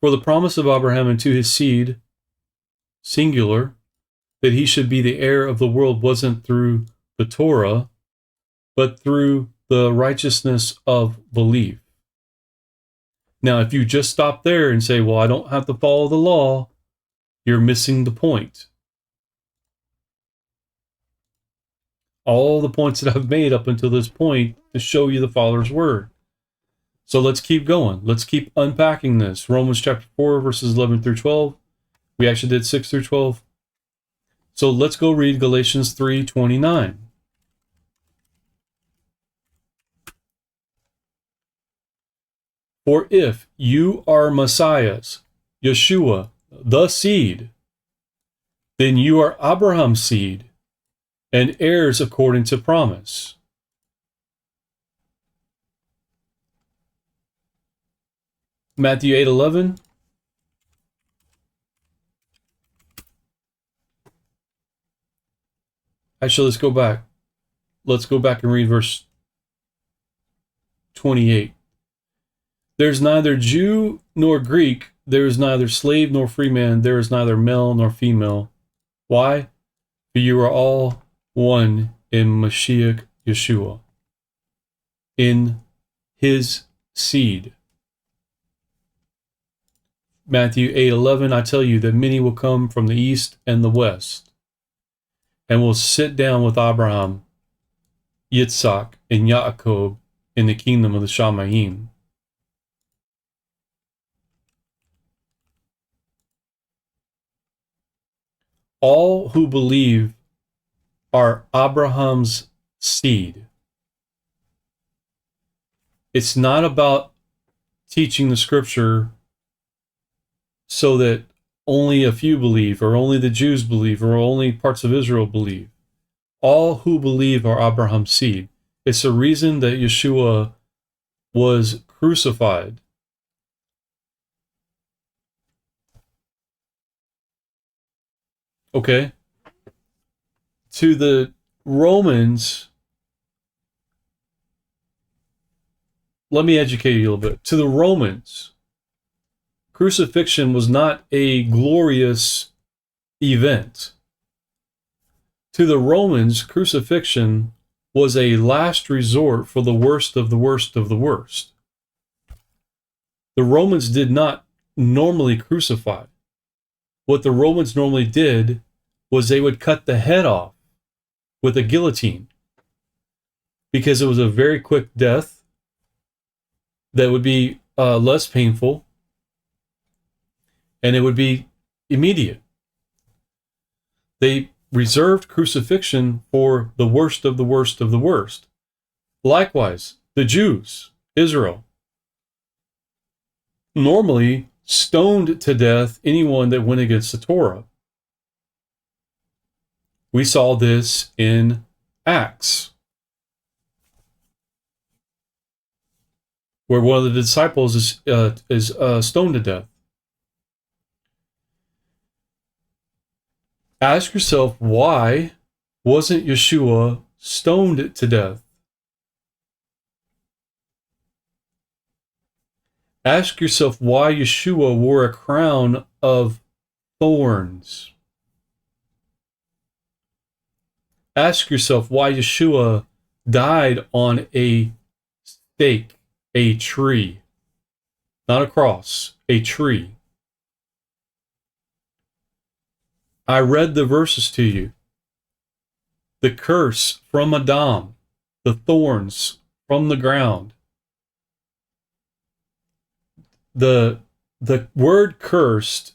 For the promise of Abraham and to his seed, singular, that he should be the heir of the world wasn't through the Torah, but through the righteousness of belief. Now, if you just stop there and say, well, I don't have to follow the law, you're missing the point. All the points that I've made up until this point to show you the Father's word. So let's keep going. Let's keep unpacking this. Romans chapter 4, verses 11 through 12. We actually did 6 through 12. So let's go read Galatians 3:29. For if you are Messiah's, Yeshua, the seed, then you are Abraham's seed and heirs according to promise. Matthew 8:11. Actually, let's go back. Let's go back and read verse 28. There's neither Jew nor Greek, there is neither slave nor free man, there is neither male nor female. Why? For you are all one in Mashiach Yeshua, in his seed. Matthew 8:11, I tell you that many will come from the east and the west, and will sit down with Abraham, Yitzhak, and Yaakov in the kingdom of the Shamayim. All who believe are Abraham's seed. It's not about teaching the scripture so that only a few believe, or only the Jews believe, or only parts of Israel believe. All who believe are Abraham's seed. It's the reason that Yeshua was crucified. Okay? To the Romans, let me educate you a little bit. To the Romans, crucifixion was not a glorious event. To the Romans, crucifixion was a last resort for the worst of the worst of the worst. The Romans did not normally crucify. What the Romans normally did was they would cut the head off with a guillotine, because it was a very quick death that would be less painful, and it would be immediate. They reserved crucifixion for the worst of the worst of the worst. Likewise, the Jews, Israel, normally stoned to death anyone that went against the Torah. We saw this in Acts, where one of the disciples is stoned to death. Ask yourself, why wasn't Yeshua stoned to death? Ask yourself why Yeshua wore a crown of thorns. Ask yourself why Yeshua died on a stake, a tree, not a cross, a tree. I read the verses to you. The curse from Adam, the thorns from the ground. The word cursed,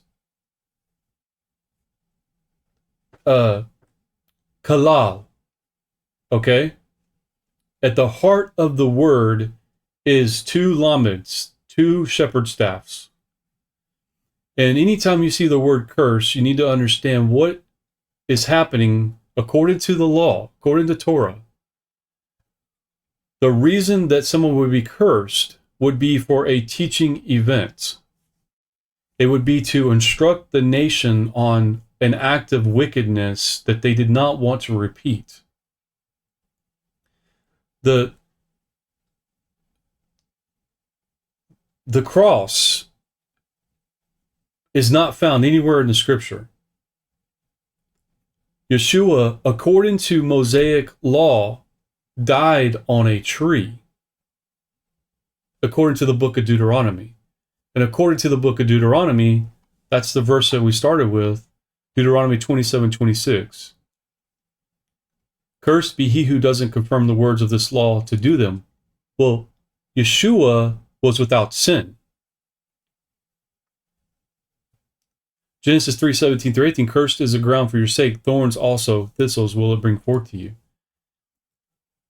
kalal, okay? At the heart of the word is two lameds, two shepherd staffs. And anytime you see the word curse, you need to understand what is happening according to the law, according to Torah. The reason that someone would be cursed would be for a teaching event. It would be to instruct the nation on an act of wickedness that they did not want to repeat. The cross is not found anywhere in the scripture. Yeshua, according to Mosaic law, died on a tree, according to the book of Deuteronomy. And according to the book of Deuteronomy, that's the verse that we started with, Deuteronomy 27:26. Cursed be he who doesn't confirm the words of this law to do them. Well, Yeshua was without sin. Genesis 3:17-18, cursed is the ground for your sake, thorns also, thistles will it bring forth to you.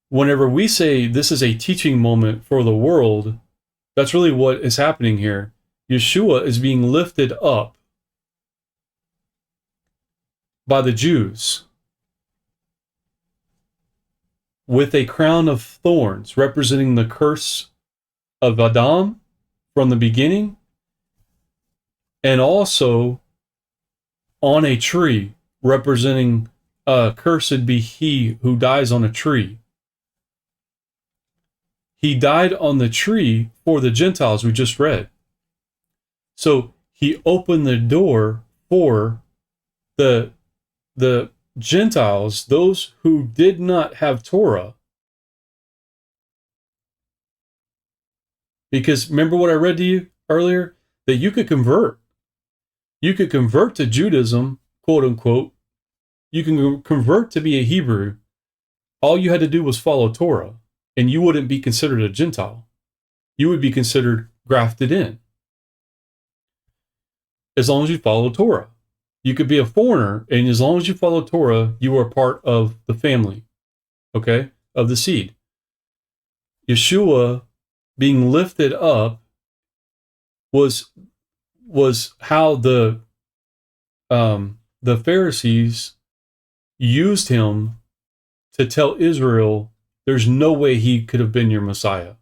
Whenever we say this is a teaching moment for the world, that's really what is happening here. Yeshua is being lifted up by the Jews with a crown of thorns representing the curse of Adam from the beginning, and also on a tree representing cursed be he who dies on a tree. He died on the tree for the Gentiles we just read. So he opened the door for the Gentiles, those who did not have Torah. Because remember what I read to you earlier? That you could convert. You could convert to Judaism, quote unquote. You can convert to be a Hebrew. All you had to do was follow Torah, and you wouldn't be considered a Gentile. You would be considered grafted in. As long as you follow Torah. You could be a foreigner, and as long as you follow Torah, you are part of the family, okay, of the seed. Yeshua being lifted up was how the Pharisees used him to tell Israel, there's no way he could have been your Messiah.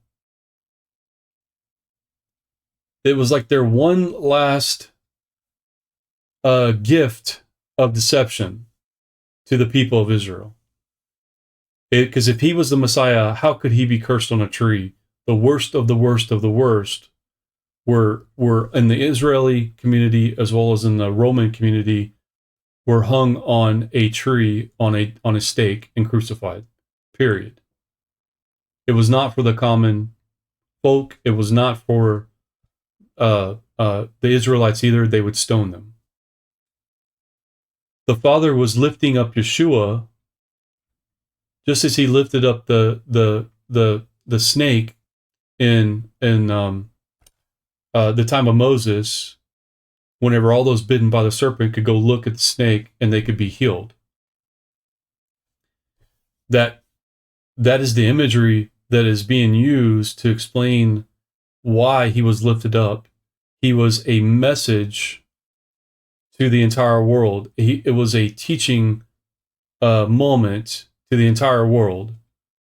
It was like their one last gift of deception to the people of Israel. Because if he was the Messiah, how could he be cursed on a tree? The worst of the worst of the worst were in the Israeli community as well as in the Roman community, were hung on a tree on a stake and crucified. Period. It was not for the common folk. It was not for the Israelites either. They would stone them. The Father was lifting up Yeshua, just as he lifted up the snake in the time of Moses, whenever all those bitten by the serpent could go look at the snake and they could be healed. That is the imagery that is being used to explain why he was lifted up. He was a message to the entire world. It was a teaching moment to the entire world,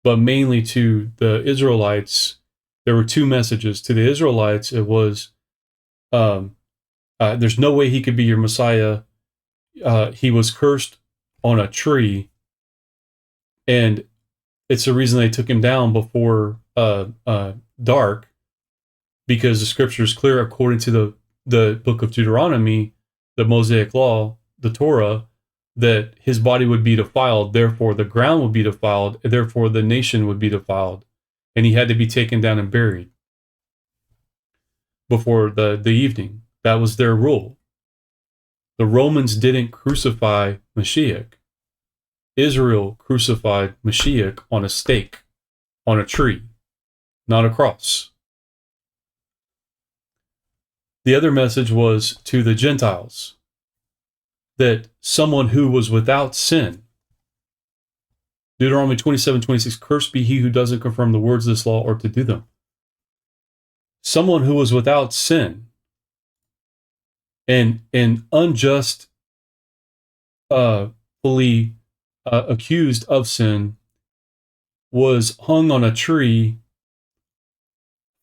but mainly to the Israelites. There were two messages. To the Israelites, it was, there's no way he could be your Messiah. He was cursed on a tree, and it's the reason they took him down before dark. because the scripture is clear according to the book of Deuteronomy, the Mosaic law, the Torah, that his body would be defiled, therefore the ground would be defiled, therefore the nation would be defiled, and he had to be taken down and buried before the evening. That was their rule. The Romans didn't crucify Mashiach. Israel crucified Mashiach on a stake, on a tree, not a cross. The other message was to the Gentiles, that someone who was without sin, Deuteronomy 27:26, cursed be he who doesn't confirm the words of this law or to do them. Someone who was without sin and unjust, fully accused of sin, was hung on a tree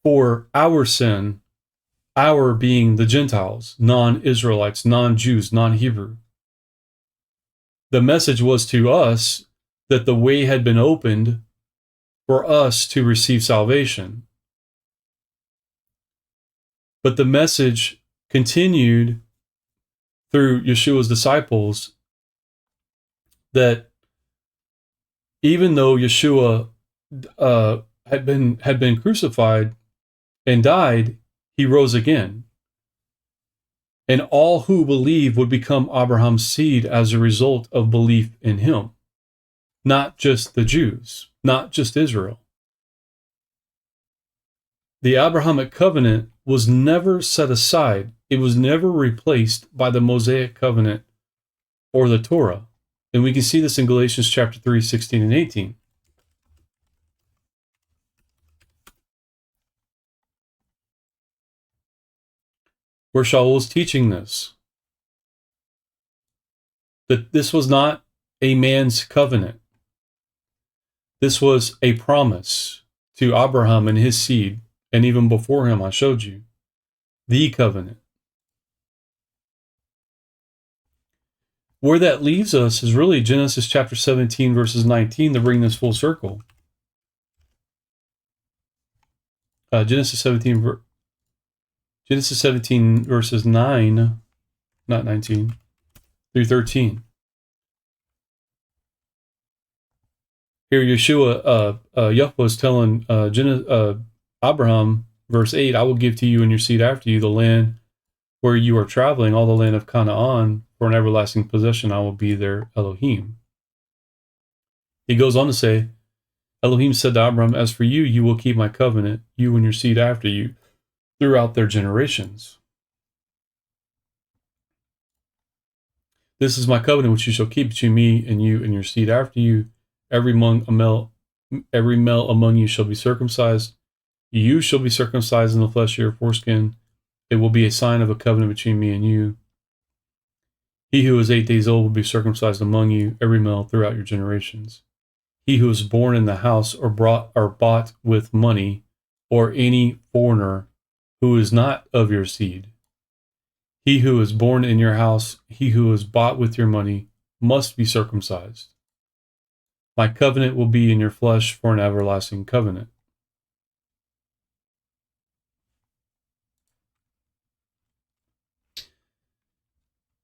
for our sin, our being the Gentiles, non-Israelites, non-Jews, non-Hebrew. The message was to us that the way had been opened for us to receive salvation. But the message continued through Yeshua's disciples that even though Yeshua had been crucified and died, he rose again. And all who believe would become Abraham's seed as a result of belief in him. Not just the Jews, not just Israel. The Abrahamic covenant was never set aside. It was never replaced by the Mosaic covenant or the Torah. And we can see this in Galatians chapter 3, 16 and 18. Where Shaul is teaching this. That this was not a man's covenant. This was a promise to Abraham and his seed, and even before him, I showed you, the covenant. Where that leaves us is really Genesis chapter 17, verses 19, to bring this full circle. Genesis 17, verses 9, not 19, through 13. Here, Yeshua, Yahweh is telling Abraham, verse 8, I will give to you and your seed after you the land where you are traveling, all the land of Canaan, for an everlasting possession. I will be their Elohim. He goes on to say, Elohim said to Abraham, as for you, you will keep my covenant, you and your seed after you, throughout their generations. This is my covenant which you shall keep between me and you and your seed after you. Every male among you shall be circumcised. You shall be circumcised in the flesh of your foreskin. It will be a sign of a covenant between me and you. He who is 8 days old will be circumcised among you, every male throughout your generations. He who is born in the house or bought with money, or any foreigner who is not of your seed. He who is born in your house, he who is bought with your money, must be circumcised. My covenant will be in your flesh for an everlasting covenant.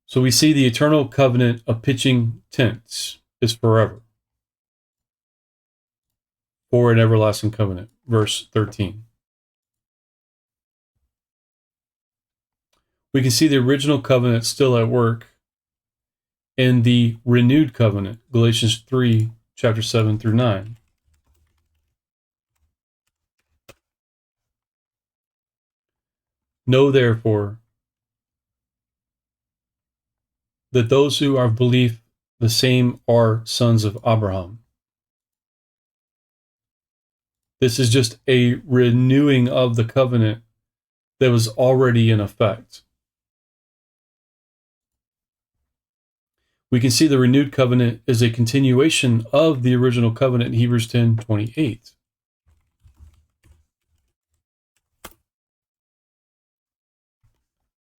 So we see the eternal covenant of pitching tents is forever. For an everlasting covenant. Verse 13. We can see the original covenant still at work in the renewed covenant. Galatians 3, chapter 7 through 9. Know therefore that those who are of belief, the same are sons of Abraham. This is just a renewing of the covenant that was already in effect. We can see the renewed covenant is a continuation of the original covenant in Hebrews 10:28.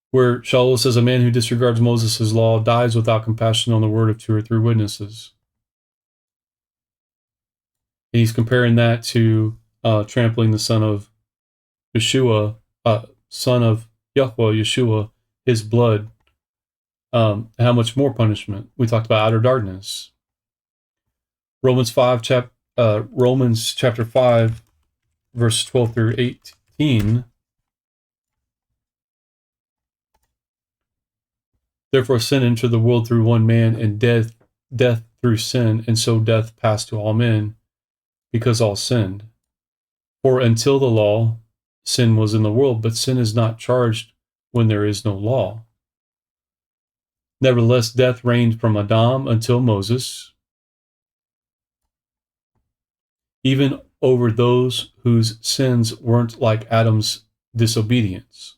Where Shaul says, a man who disregards Moses' law dies without compassion on the word of 2 or 3 witnesses. And he's comparing that to trampling the son of Yeshua son of Yahweh, Yeshua, his blood, how much more punishment? We talked about outer darkness. Romans chapter 5, verse 12 through 18. Therefore sin entered the world through one man, and death through sin, and so death passed to all men, because all sinned. For until the law, sin was in the world, but sin is not charged when there is no law. Nevertheless, death reigned from Adam until Moses, even over those whose sins weren't like Adam's disobedience,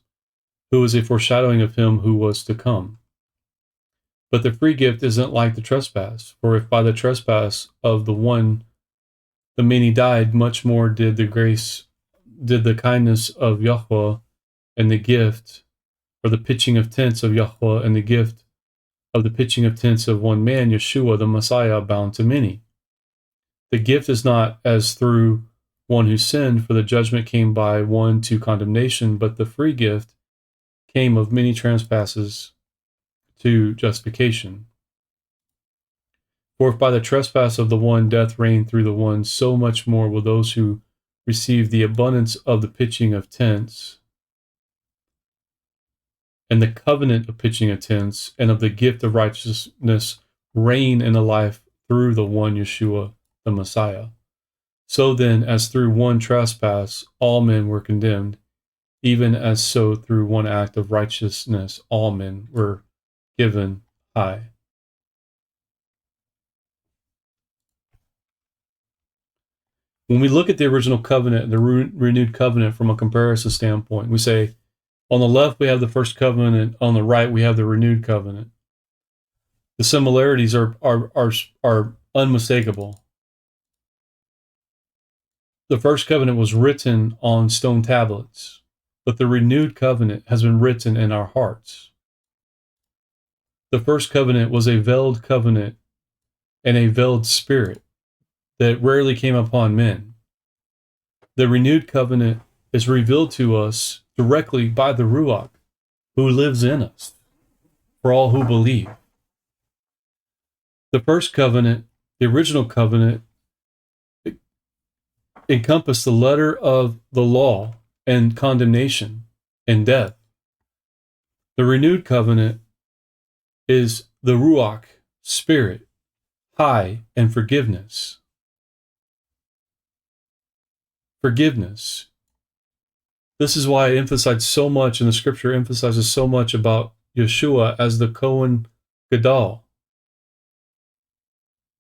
who was a foreshadowing of him who was to come. But the free gift isn't like the trespass, for if by the trespass of the one the many died, much more did the kindness of Yahweh and the gift, or the pitching of tents of Yahweh and the gift of the pitching of tents of one man, Yeshua the Messiah, abound to many. The gift is not as through one who sinned, for the judgment came by one to condemnation, but the free gift came of many trespasses to justification. For if by the trespass of the one death reigned through the one, so much more will those who receive the abundance of the pitching of tents and the covenant of pitching of tents and of the gift of righteousness reign in a life through the one Yeshua the Messiah. So then, as through one trespass all men were condemned, even as so through one act of righteousness all men were given high. When we look at the original covenant, the renewed covenant from a comparison standpoint, we say, on the left we have the first covenant, on the right we have the renewed covenant. The similarities are unmistakable. The first covenant was written on stone tablets, but the renewed covenant has been written in our hearts. The first covenant was a veiled covenant and a veiled spirit that rarely came upon men. The renewed covenant is revealed to us directly by the Ruach, who lives in us, for all who believe. The first covenant, the original covenant, encompassed the letter of the law and condemnation and death. The renewed covenant is the Ruach, spirit, high, and forgiveness. Forgiveness. This is why I emphasize so much, and the scripture emphasizes so much about Yeshua as the Kohen Gadol,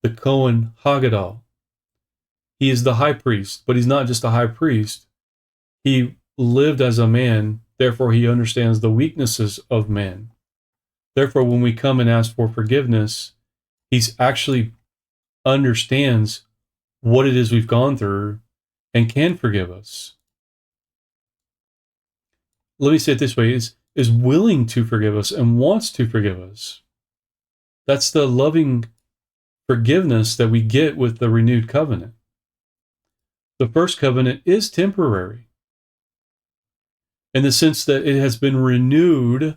the Kohen Hagadol. He is the high priest, but he's not just a high priest. He lived as a man, therefore he understands the weaknesses of man. Therefore, when we come and ask for forgiveness, he actually understands what it is we've gone through and can forgive us. Let me say it this way, is willing to forgive us and wants to forgive us. That's the loving forgiveness that we get with the renewed covenant. The first covenant is temporary in the sense that it has been renewed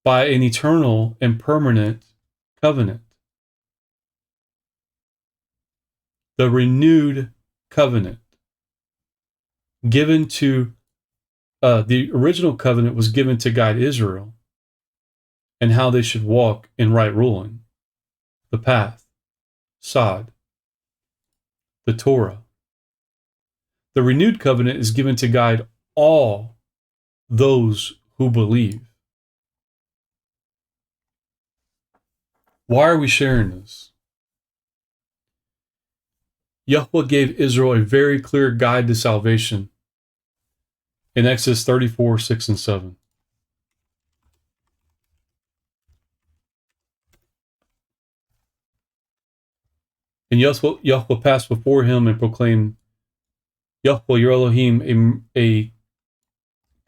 by an eternal and permanent covenant. The renewed covenant given to the original covenant was given to guide Israel and how they should walk in right ruling, the path, Sod, the Torah. The renewed covenant is given to guide all those who believe. Why are we sharing this? Yahweh gave Israel a very clear guide to salvation in Exodus 34, 6 and 7. And Yahweh passed before him and proclaimed, Yahweh, your Elohim, a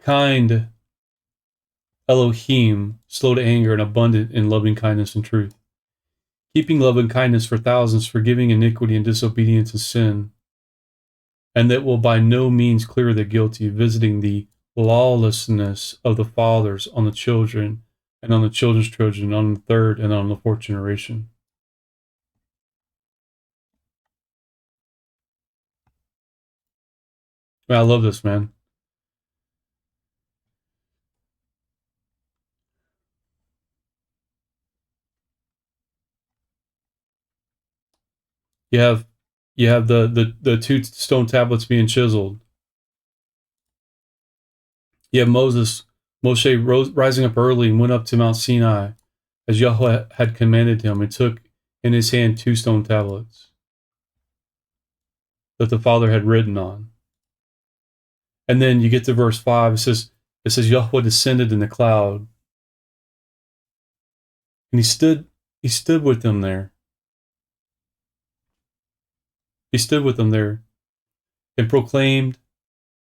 kind Elohim, slow to anger and abundant in loving kindness and truth, keeping love and kindness for thousands, forgiving iniquity and disobedience and sin, and that will by no means clear the guilty, visiting the lawlessness of the fathers on the children, and on the children's children, on the third, and on the fourth generation. Man, I love this, man. You have the two stone tablets being chiseled. You have Moshe rising up early and went up to Mount Sinai as Yahweh had commanded him, and took in his hand two stone tablets that the Father had written on. And then you get to verse 5. It says Yahweh descended in the cloud, and he stood with them there. He stood with them there and proclaimed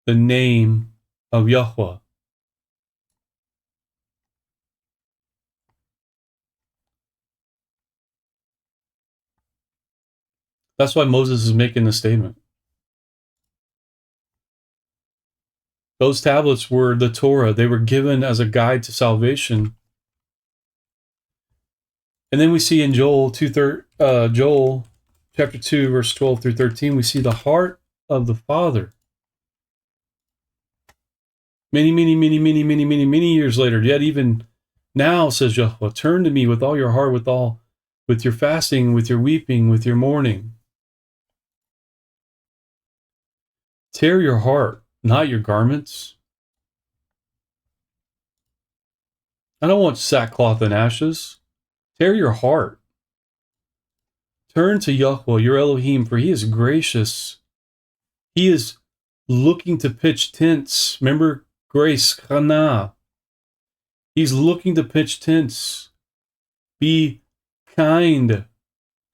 the name of Yahweh. That's why Moses is making this statement. Those tablets were the Torah. They were given as a guide to salvation. And then we see in Joel chapter 2, verse 12 through 13, we see the heart of the Father. Many years later, yet even now, says Yahweh, turn to me with all your heart, with your fasting, with your weeping, with your mourning. Tear your heart, not your garments. I don't want sackcloth and ashes. Tear your heart. Turn to Yahweh, your Elohim, for he is gracious. He is looking to pitch tents. Remember grace, chana. He's looking to pitch tents. Be kind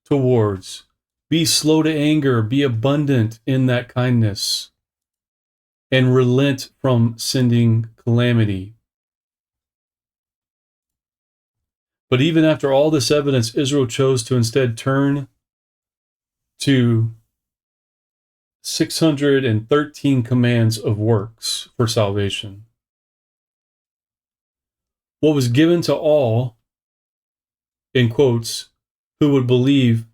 towards. Be slow to anger. Be abundant in that kindness. And relent from sending calamity. But even after all this evidence, Israel chose to instead turn to 613 commands of works for salvation. What was given to all, in quotes, who would believe,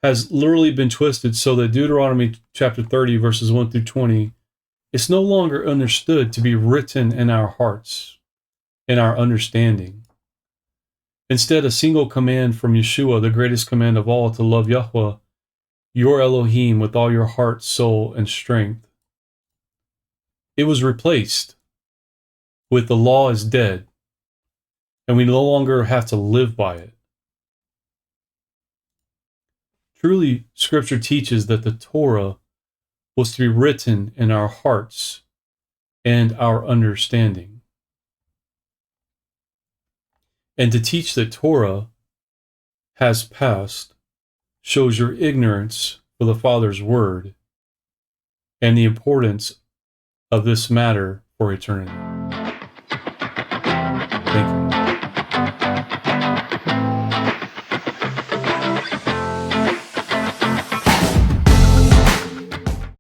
has literally been twisted so that Deuteronomy chapter 30, verses 1 through 20, is no longer understood to be written in our hearts, in our understanding. Instead, a single command from Yeshua, the greatest command of all, to love Yahweh, your Elohim, with all your heart, soul, and strength. It was replaced with the law is dead, and we no longer have to live by it. Truly, Scripture teaches that the Torah was to be written in our hearts and our understanding. And to teach that Torah has passed shows your ignorance for the Father's word and the importance of this matter for eternity.